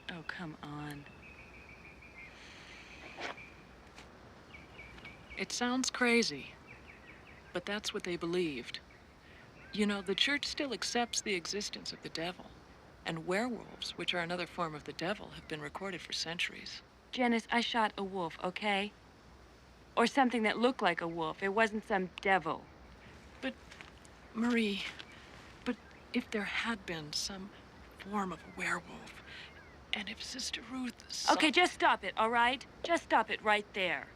Speaker 1: Oh, come on.
Speaker 8: It sounds crazy, but that's what they believed. You know, the church still accepts the existence of the devil, and werewolves, which are another form of the devil, have been recorded for centuries.
Speaker 1: Janice, I shot a wolf, okay? Or something that looked like a wolf. It wasn't some devil.
Speaker 8: But, Marie, if there had been some form of a werewolf, and if Sister Ruth saw...
Speaker 1: Okay, just stop it, all right? Just stop it right there.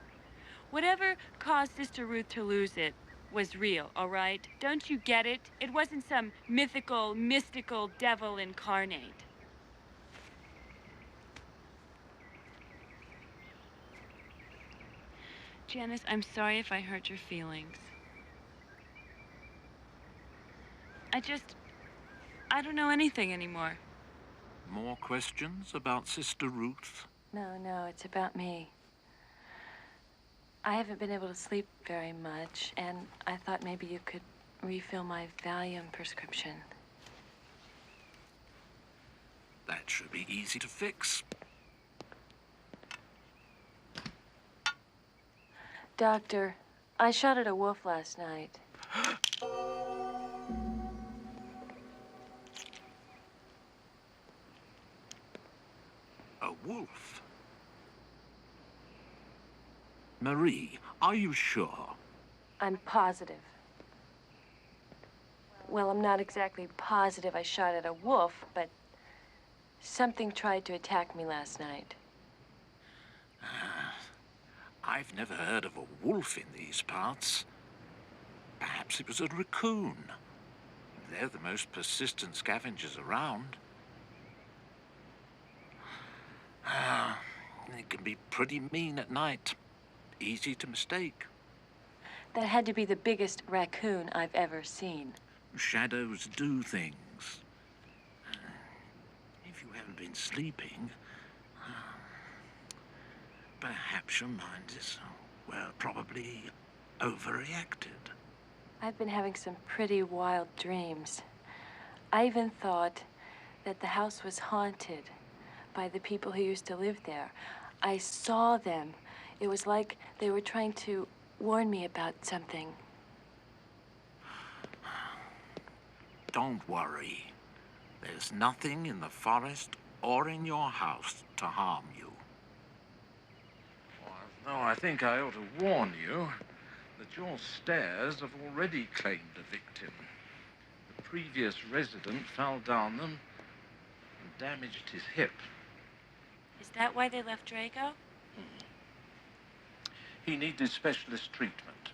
Speaker 1: Whatever caused Sister Ruth to lose it was real, all right? Don't you get it? It wasn't some mythical, mystical devil incarnate. Janice, I'm sorry if I hurt your feelings. I don't know anything anymore.
Speaker 14: More questions about Sister Ruth?
Speaker 7: No, it's about me. I haven't been able to sleep very much, and I thought maybe you could refill my Valium prescription.
Speaker 14: That should be easy to fix.
Speaker 7: Doctor, I shot at a wolf last night.
Speaker 14: A wolf? Marie, are you sure?
Speaker 7: I'm positive. Well, I'm not exactly positive I shot at a wolf, but something tried to attack me last night.
Speaker 14: I've never heard of a wolf in these parts. Perhaps it was a raccoon. They're the most persistent scavengers around. It can be pretty mean at night. Easy to mistake.
Speaker 7: That had to be the biggest raccoon I've ever seen.
Speaker 14: Shadows do things. If you haven't been sleeping, perhaps your mind is, well, probably overreacted.
Speaker 7: I've been having some pretty wild dreams. I even thought that the house was haunted by the people who used to live there. I saw them. It was like they were trying to warn me about something.
Speaker 14: Don't worry. There's nothing in the forest or in your house to harm you.
Speaker 4: No, I think I ought to warn you that your stairs have already claimed a victim. The
Speaker 14: previous resident fell down them and damaged his hip.
Speaker 7: Is that why they left Drago?
Speaker 14: He needed specialist treatment.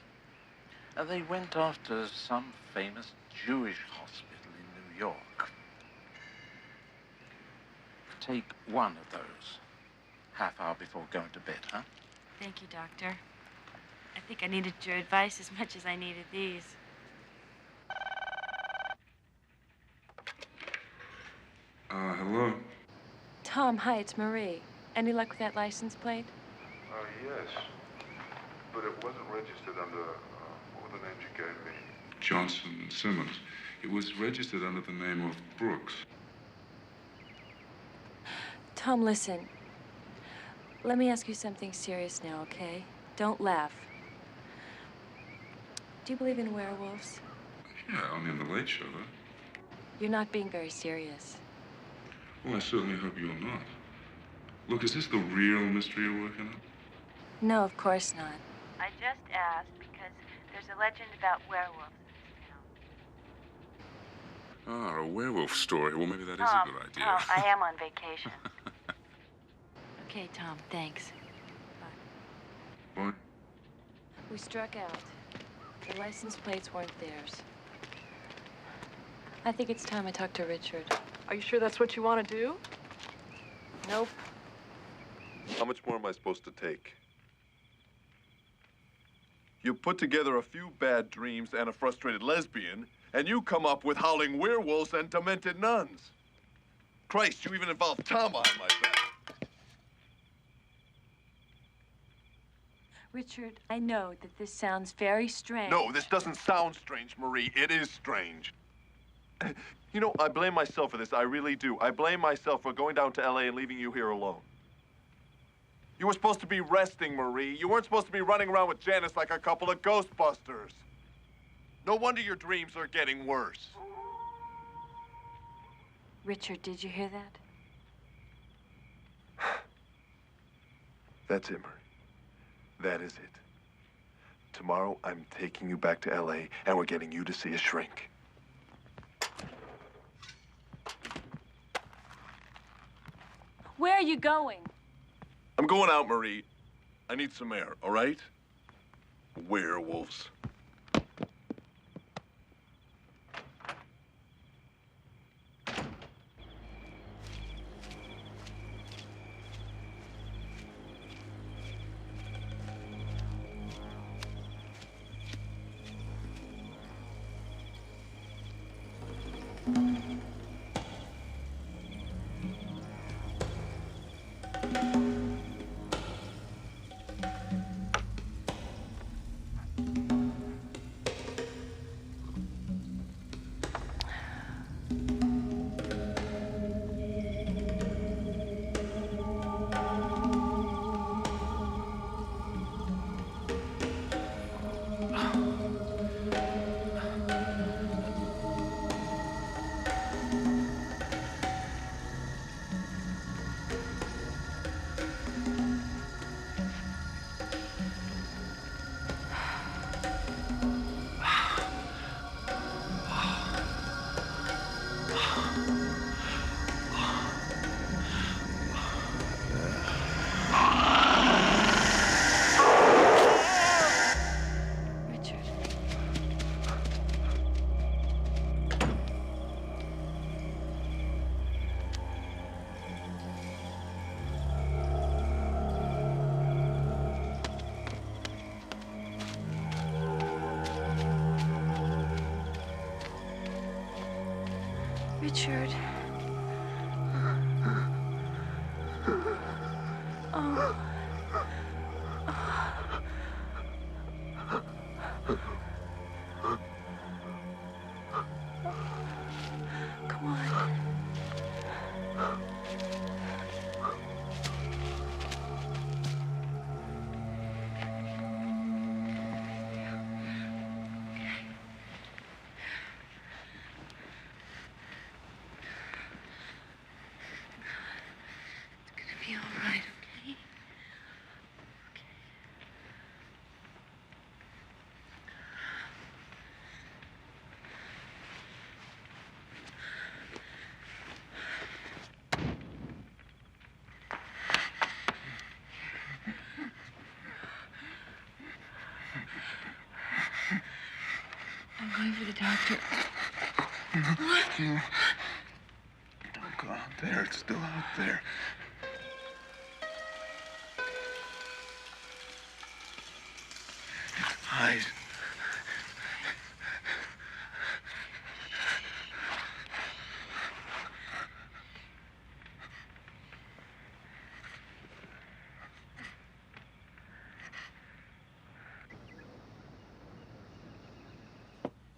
Speaker 14: And they went after some famous Jewish hospital in New York. Take one of those. Half hour before going to bed, huh?
Speaker 7: Thank you, Doctor. I think I needed your advice as much as I needed these.
Speaker 2: Hello?
Speaker 7: Tom, hi, it's Marie. Any luck with that license plate?
Speaker 10: Yes. But it wasn't registered under, what were the names you gave me?
Speaker 2: Johnson and Simmons. It was registered under the name of Brooks.
Speaker 7: Tom, listen. Let me ask you something serious now, okay? Don't laugh. Do you believe in werewolves?
Speaker 2: Yeah, only in the Late Show, though.
Speaker 7: You're not being very serious.
Speaker 2: Well, I certainly hope you're not. Look, is this the real mystery you're working on?
Speaker 7: No, of course not.
Speaker 1: I just asked because there's a legend about werewolves in this town.
Speaker 2: Ah, a werewolf story. Well, maybe that is a good idea.
Speaker 1: Tom, I am on vacation.
Speaker 7: Okay, Tom, thanks. Bye.
Speaker 2: What?
Speaker 7: We struck out. The license plates weren't theirs. I think it's time I talked to Richard.
Speaker 8: Are you sure that's what you want to do?
Speaker 7: Nope.
Speaker 3: How much more am I supposed to take? You put together a few bad dreams and a frustrated lesbian, and you come up with howling werewolves and demented nuns. Christ, you even involved Tom behind my back.
Speaker 7: Richard, I know that this sounds very strange.
Speaker 3: No, this doesn't sound strange, Marie. It is strange. You know, I blame myself for this. I really do. I blame myself for going down to LA and leaving you here alone. You were supposed to be resting, Marie. You weren't supposed to be running around with Janice like a couple of Ghostbusters. No wonder your dreams are getting worse.
Speaker 7: Richard, did you hear that?
Speaker 3: That's it, Marie. That is it. Tomorrow, I'm taking you back to LA, and we're getting you to see a shrink.
Speaker 7: Where are you going?
Speaker 3: I'm going out, Marie. I need some air, all right? Werewolves.
Speaker 7: Richard. Oh. Come on.
Speaker 11: going for the doctor.
Speaker 10: No. Don't go out there. It's still out there. Eyes.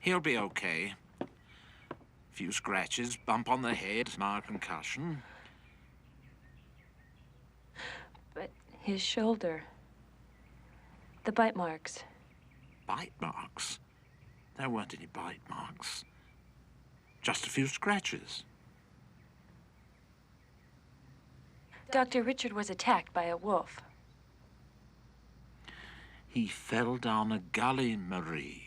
Speaker 14: He'll be okay. Few scratches, bump on the head, mild concussion.
Speaker 7: But his shoulder. The bite marks.
Speaker 14: Bite marks? There weren't any bite marks. Just a few scratches.
Speaker 7: Dr. Richard was attacked by a wolf.
Speaker 14: He fell down a gully, Marie.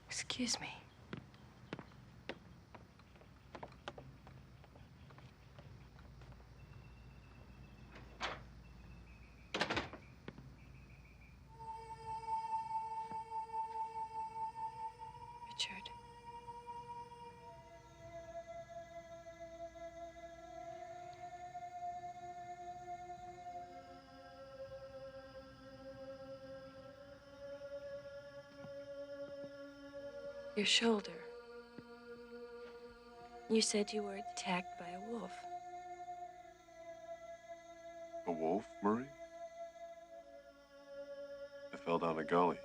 Speaker 7: Excuse me. Richard. Your shoulder. You said you were attacked by a wolf.
Speaker 3: A wolf, Marie? I fell down a gully.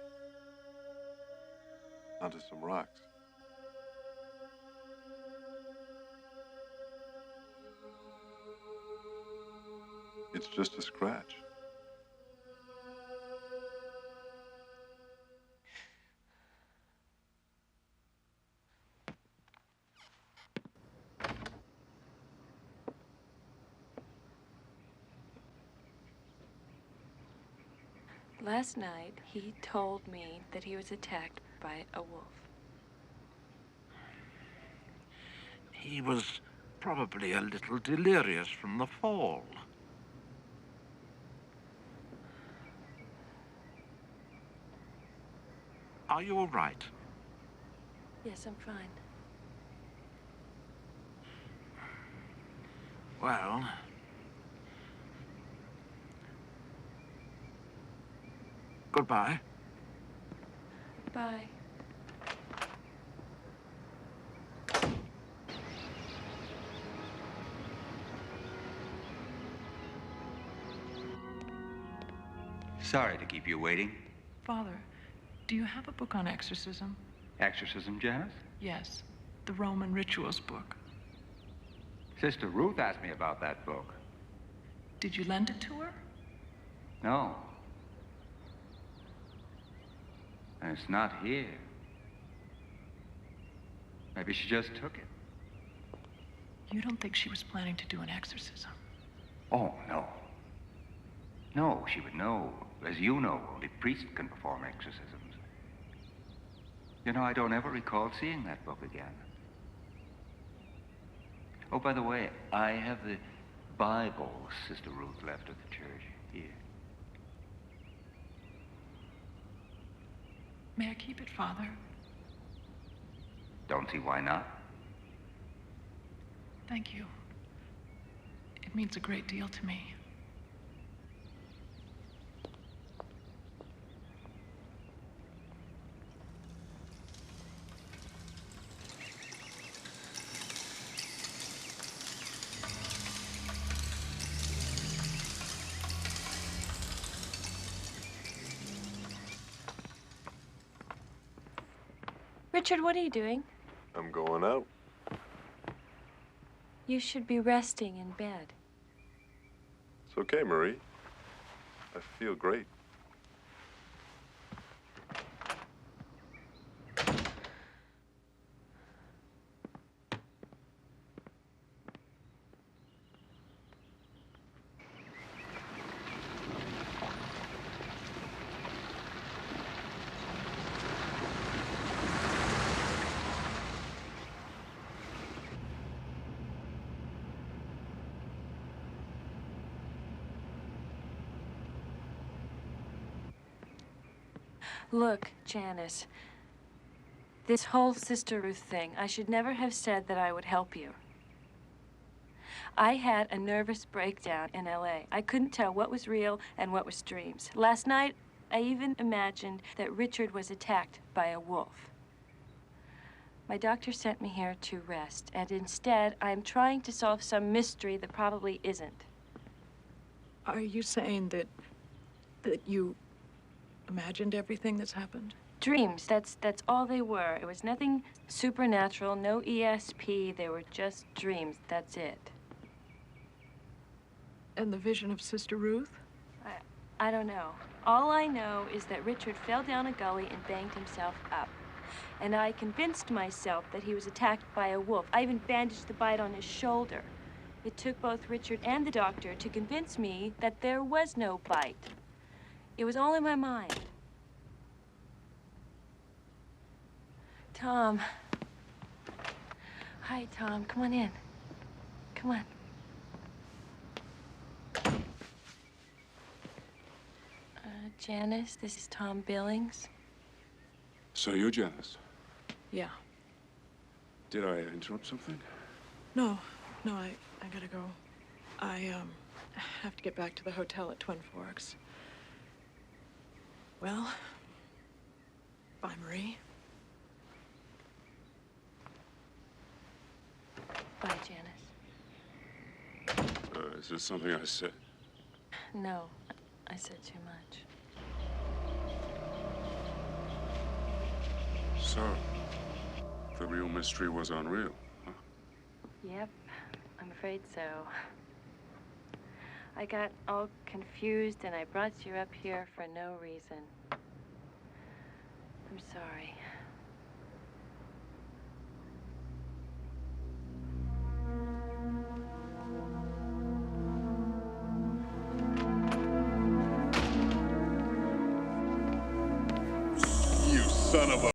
Speaker 3: Onto some rocks. It's just a scratch.
Speaker 7: Last night, he told me that he was attacked by a wolf.
Speaker 14: He was probably a little delirious from the fall. Are you all right?
Speaker 7: Yes, I'm fine.
Speaker 14: Well, goodbye.
Speaker 7: Bye.
Speaker 15: Sorry to keep you waiting.
Speaker 8: Father, do you have a book on exorcism?
Speaker 15: Exorcism, Janice?
Speaker 8: Yes, the Roman rituals book.
Speaker 15: Sister Ruth asked me about that book.
Speaker 8: Did you lend it to her?
Speaker 15: No. And it's not here. Maybe she just took it.
Speaker 8: You don't think she was planning to do an exorcism?
Speaker 15: Oh, no. No, she would know. As you know, only priests can perform exorcisms. You know, I don't ever recall seeing that book again. Oh, by the way, I have the Bible Sister Ruth left at the church here.
Speaker 8: May I keep it, Father?
Speaker 15: Don't see why not.
Speaker 8: Thank you. It means a great deal to me.
Speaker 7: Richard, what are you doing?
Speaker 3: I'm going out.
Speaker 7: You should be resting in bed.
Speaker 3: It's okay, Marie. I feel great.
Speaker 1: Look, Janice, this whole Sister Ruth thing, I should never have said that I would help you. I had a nervous breakdown in LA. I couldn't tell what was real and what was dreams. Last night, I even imagined that Richard was attacked by a wolf. My doctor sent me here to rest, and instead, I'm trying to solve some mystery that probably isn't.
Speaker 8: Are you saying that you imagined everything that's happened?
Speaker 1: Dreams, that's all they were. It was nothing supernatural, no ESP. They were just dreams, that's it.
Speaker 8: And the vision of Sister Ruth?
Speaker 1: I don't know. All I know is that Richard fell down a gully and banged himself up. And I convinced myself that he was attacked by a wolf. I even bandaged the bite on his shoulder. It took both Richard and the doctor to convince me that there was no bite. It was all in my mind. Tom. Hi, Tom. Come on in. Come on. Janice, this is Tom Billings.
Speaker 2: So you're Janice?
Speaker 8: Yeah.
Speaker 2: Did I interrupt something?
Speaker 8: No, I gotta go. I have to get back to the hotel at Twin Forks. Well, bye, Marie.
Speaker 1: Bye, Janice.
Speaker 2: Is there something I said?
Speaker 1: No, I said too much.
Speaker 2: So, the real mystery was unreal, huh?
Speaker 1: Yep, I'm afraid so. I got all confused and I brought you up here for no reason. I'm sorry.
Speaker 2: You son of a...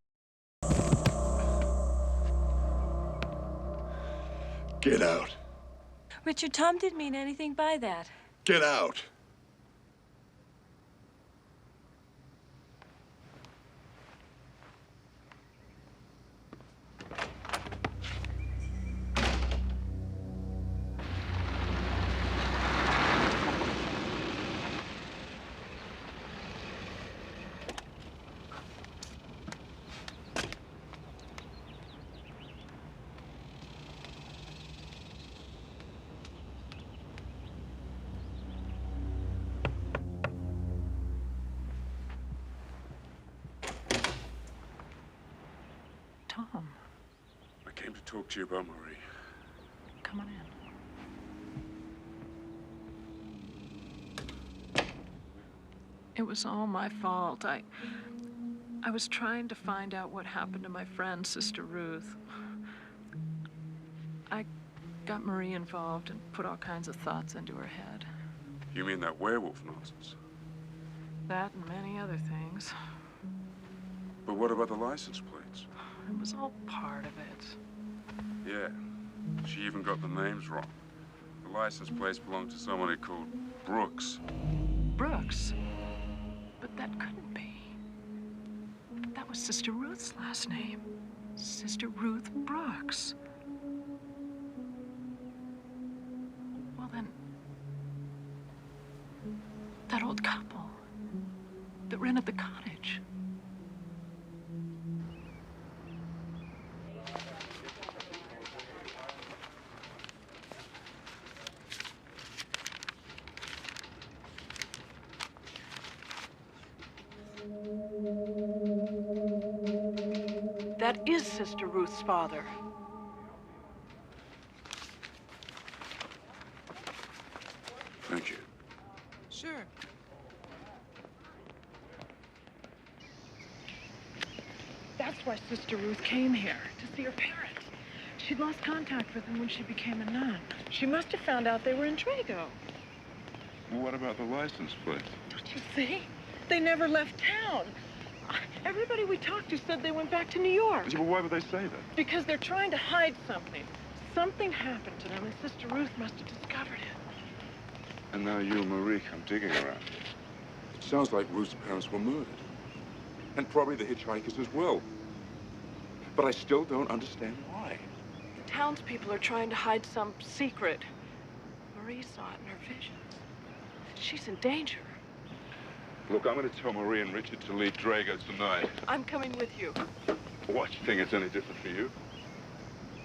Speaker 2: Get out.
Speaker 1: Richard, Tom didn't mean anything by that.
Speaker 2: Get out.
Speaker 8: Tom.
Speaker 2: I came to talk to you about Marie.
Speaker 8: Come on in. It was all my fault. I was trying to find out what happened to my friend, Sister Ruth. I got Marie involved and put all kinds of thoughts into her head.
Speaker 2: You mean that werewolf nonsense?
Speaker 8: That and many other things.
Speaker 2: But what about the license plates?
Speaker 8: It was all part of it.
Speaker 2: Yeah, she even got the names wrong. The license plates belonged to somebody called Brooks.
Speaker 8: Brooks? But that couldn't be. That was Sister Ruth's last name. Sister Ruth Brooks. Well then, that old couple that rented the cottage. That is Sister Ruth's father.
Speaker 2: Thank you.
Speaker 8: Sure. That's why Sister Ruth came here, to see her parents. She'd lost contact with them when she became a nun. She must have found out they were in Drago.
Speaker 2: Well, what about the license plates?
Speaker 8: Don't you see? They never left town. Everybody we talked to said they went back to New York.
Speaker 2: Yeah, but why would they say that?
Speaker 8: Because they're trying to hide something. Something happened to them, and Sister Ruth must have discovered it.
Speaker 2: And now you and Marie come digging around. It sounds like Ruth's parents were murdered.
Speaker 10: And probably the hitchhikers as well. But I still don't understand why.
Speaker 8: The townspeople are trying to hide some secret. Marie saw it in her visions. She's in danger.
Speaker 10: Look, I'm going to tell Marie and Richard to leave Drago tonight.
Speaker 8: I'm coming with you.
Speaker 10: What, you think it's any different for you?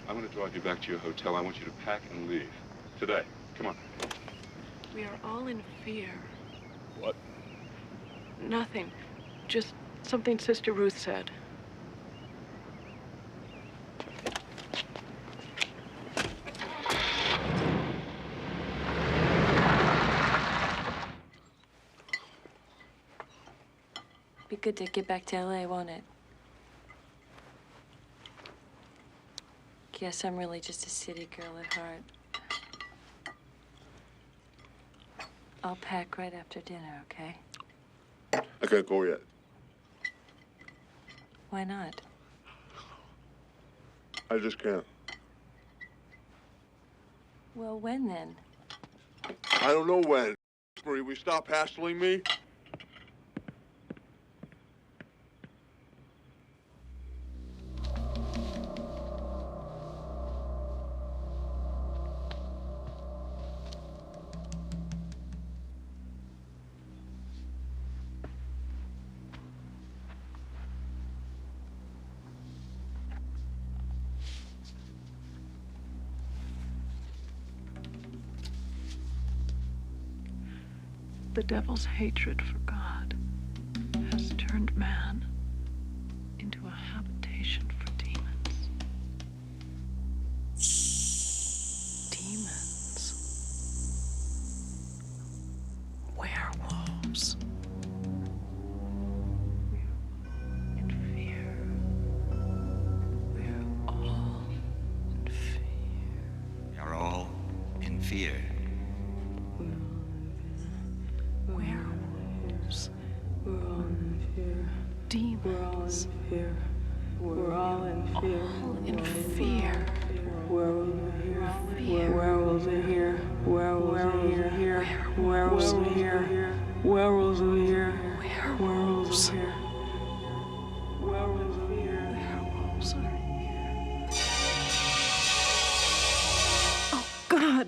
Speaker 10: I'm going to drive you back to your hotel. I want you to pack and leave. Today. Come on.
Speaker 8: We are all in fear.
Speaker 10: What?
Speaker 8: Nothing. Just something Sister Ruth said.
Speaker 7: Be good to get back to LA, won't it? Guess I'm really just a city girl at heart. I'll pack right after dinner, okay?
Speaker 10: I can't go yet.
Speaker 7: Why not?
Speaker 10: I just can't.
Speaker 7: Well, when then?
Speaker 10: I don't know when. Marie, will you stop hassling me?
Speaker 8: The devil's hatred for God has turned man into a habitation for demons. Demons. Werewolves. We're in fear. We're all in fear.
Speaker 15: We are all in fear.
Speaker 8: Werewolves. We're all in fear. Demons. We're all in fear. All in fear. Werewolves are here. Werewolves are here. Werewolves are here. Werewolves are here. Werewolves are here. Werewolves are here. Werewolves are here. Werewolves are here. Oh, God!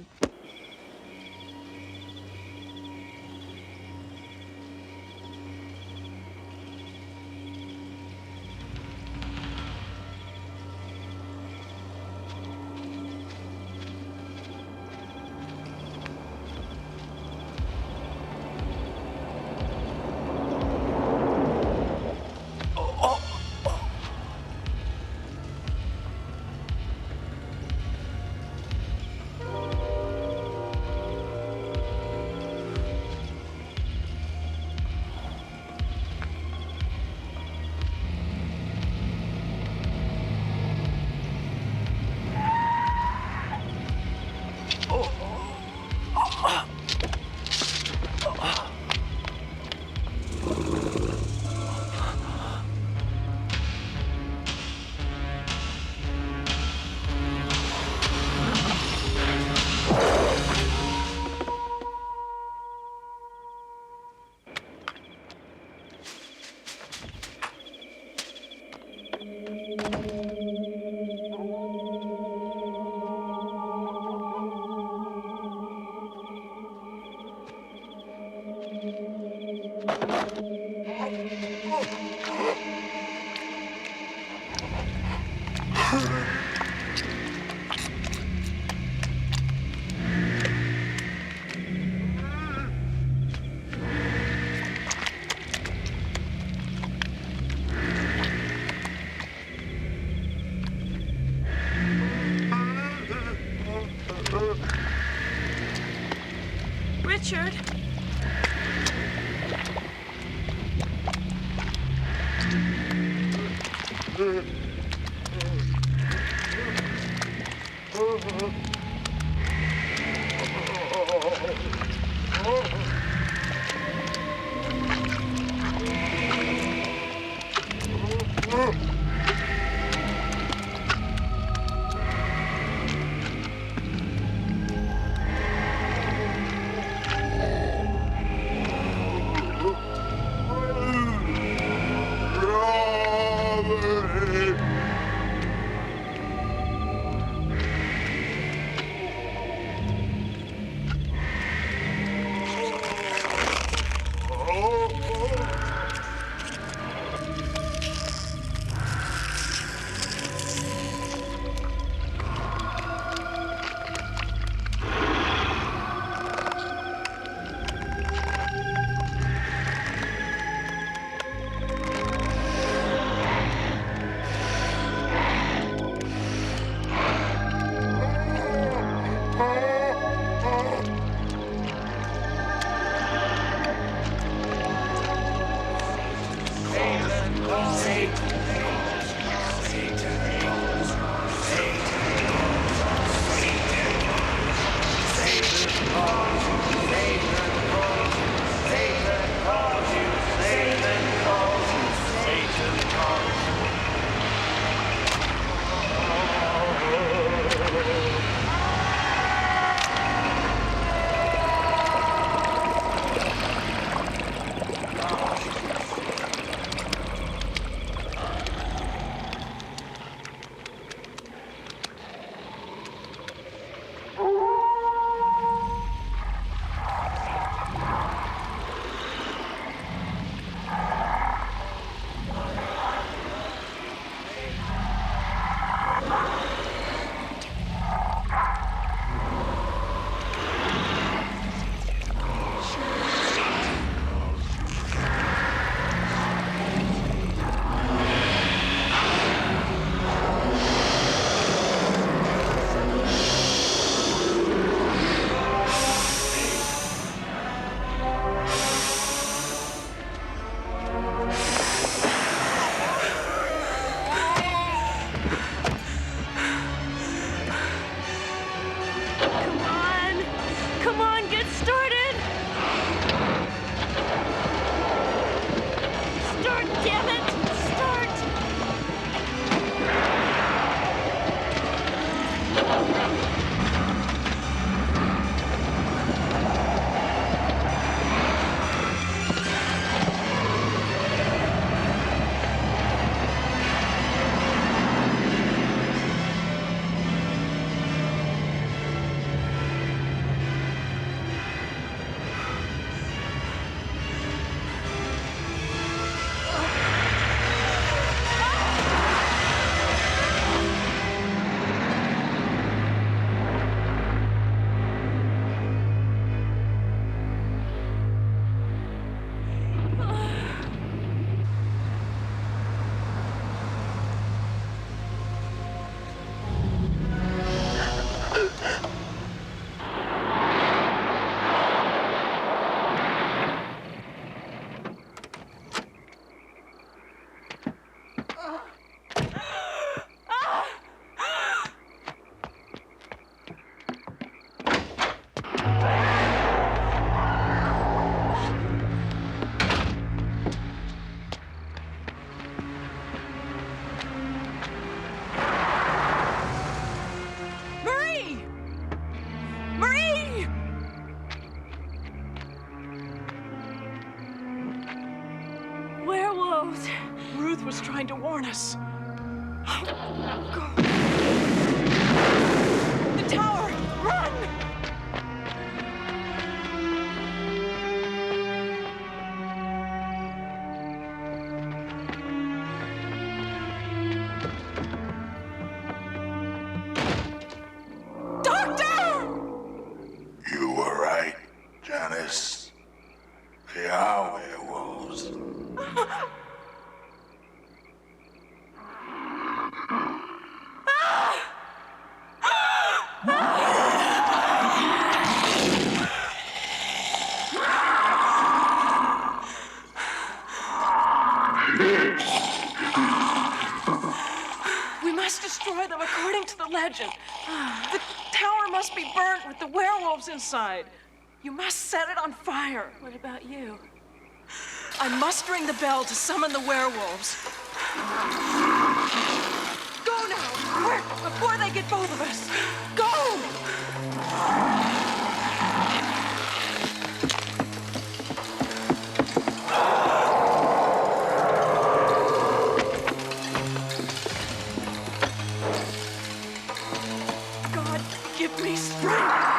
Speaker 8: Richard.
Speaker 11: knows?
Speaker 8: Ruth was trying to warn us. Go. The tower! Run!
Speaker 16: You were right, Janice. They are werewolves.
Speaker 8: We must destroy them according to the legend. The tower must be burnt with the werewolves inside. You must set it on fire.
Speaker 1: What about you?
Speaker 8: I must ring the bell to summon the werewolves. Go now! Quick! Before they get both of us! Go! God, give me strength!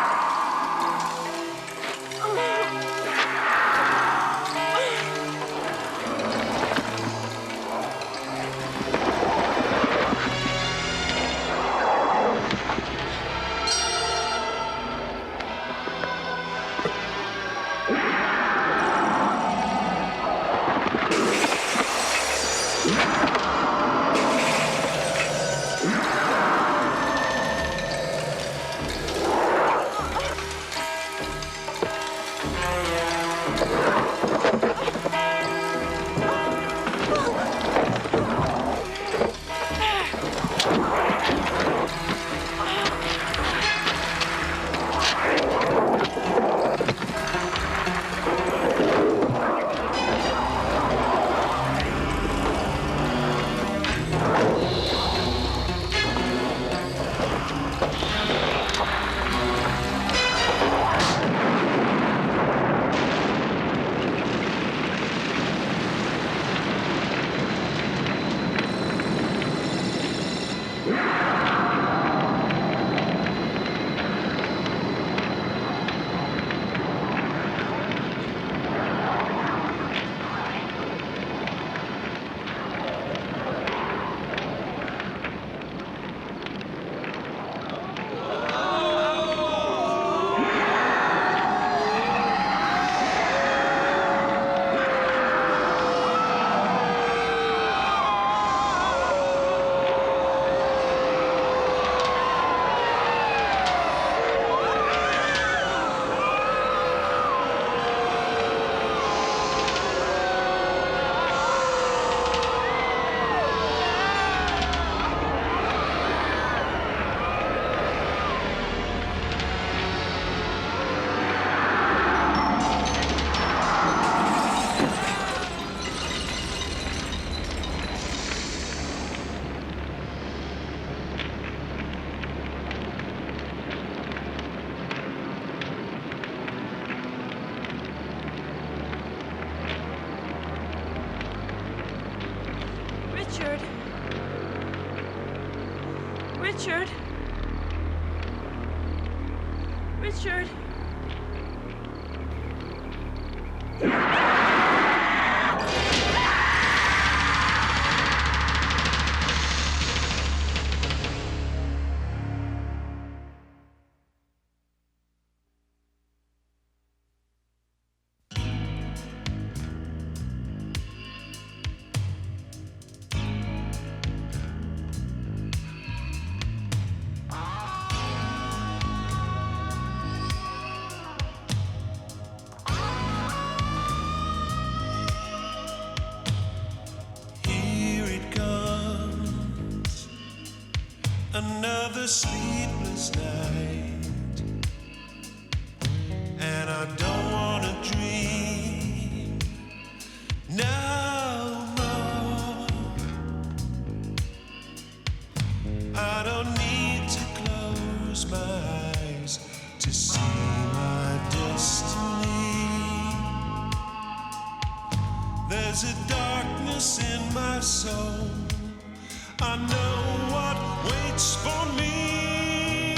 Speaker 1: Richard. Richard.
Speaker 17: Another sleepless night, and I don't want to dream no more. I don't need to close my eyes to see my destiny. There's a darkness in my soul. I know what waits for me.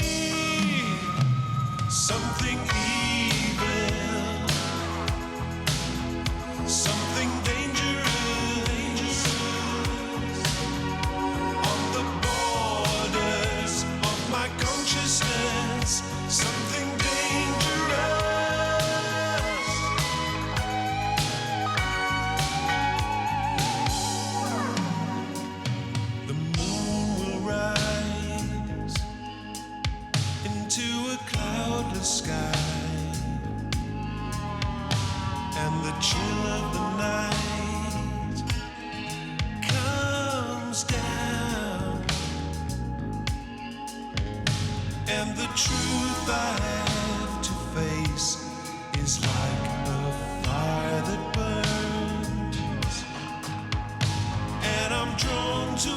Speaker 17: Something evil, something dangerous, on the borders of my consciousness. Something dangerous. The moon will rise into a cloudless sky, and the chill of the night comes down, and the truth I have to face is like a fire that burns, and I'm drawn to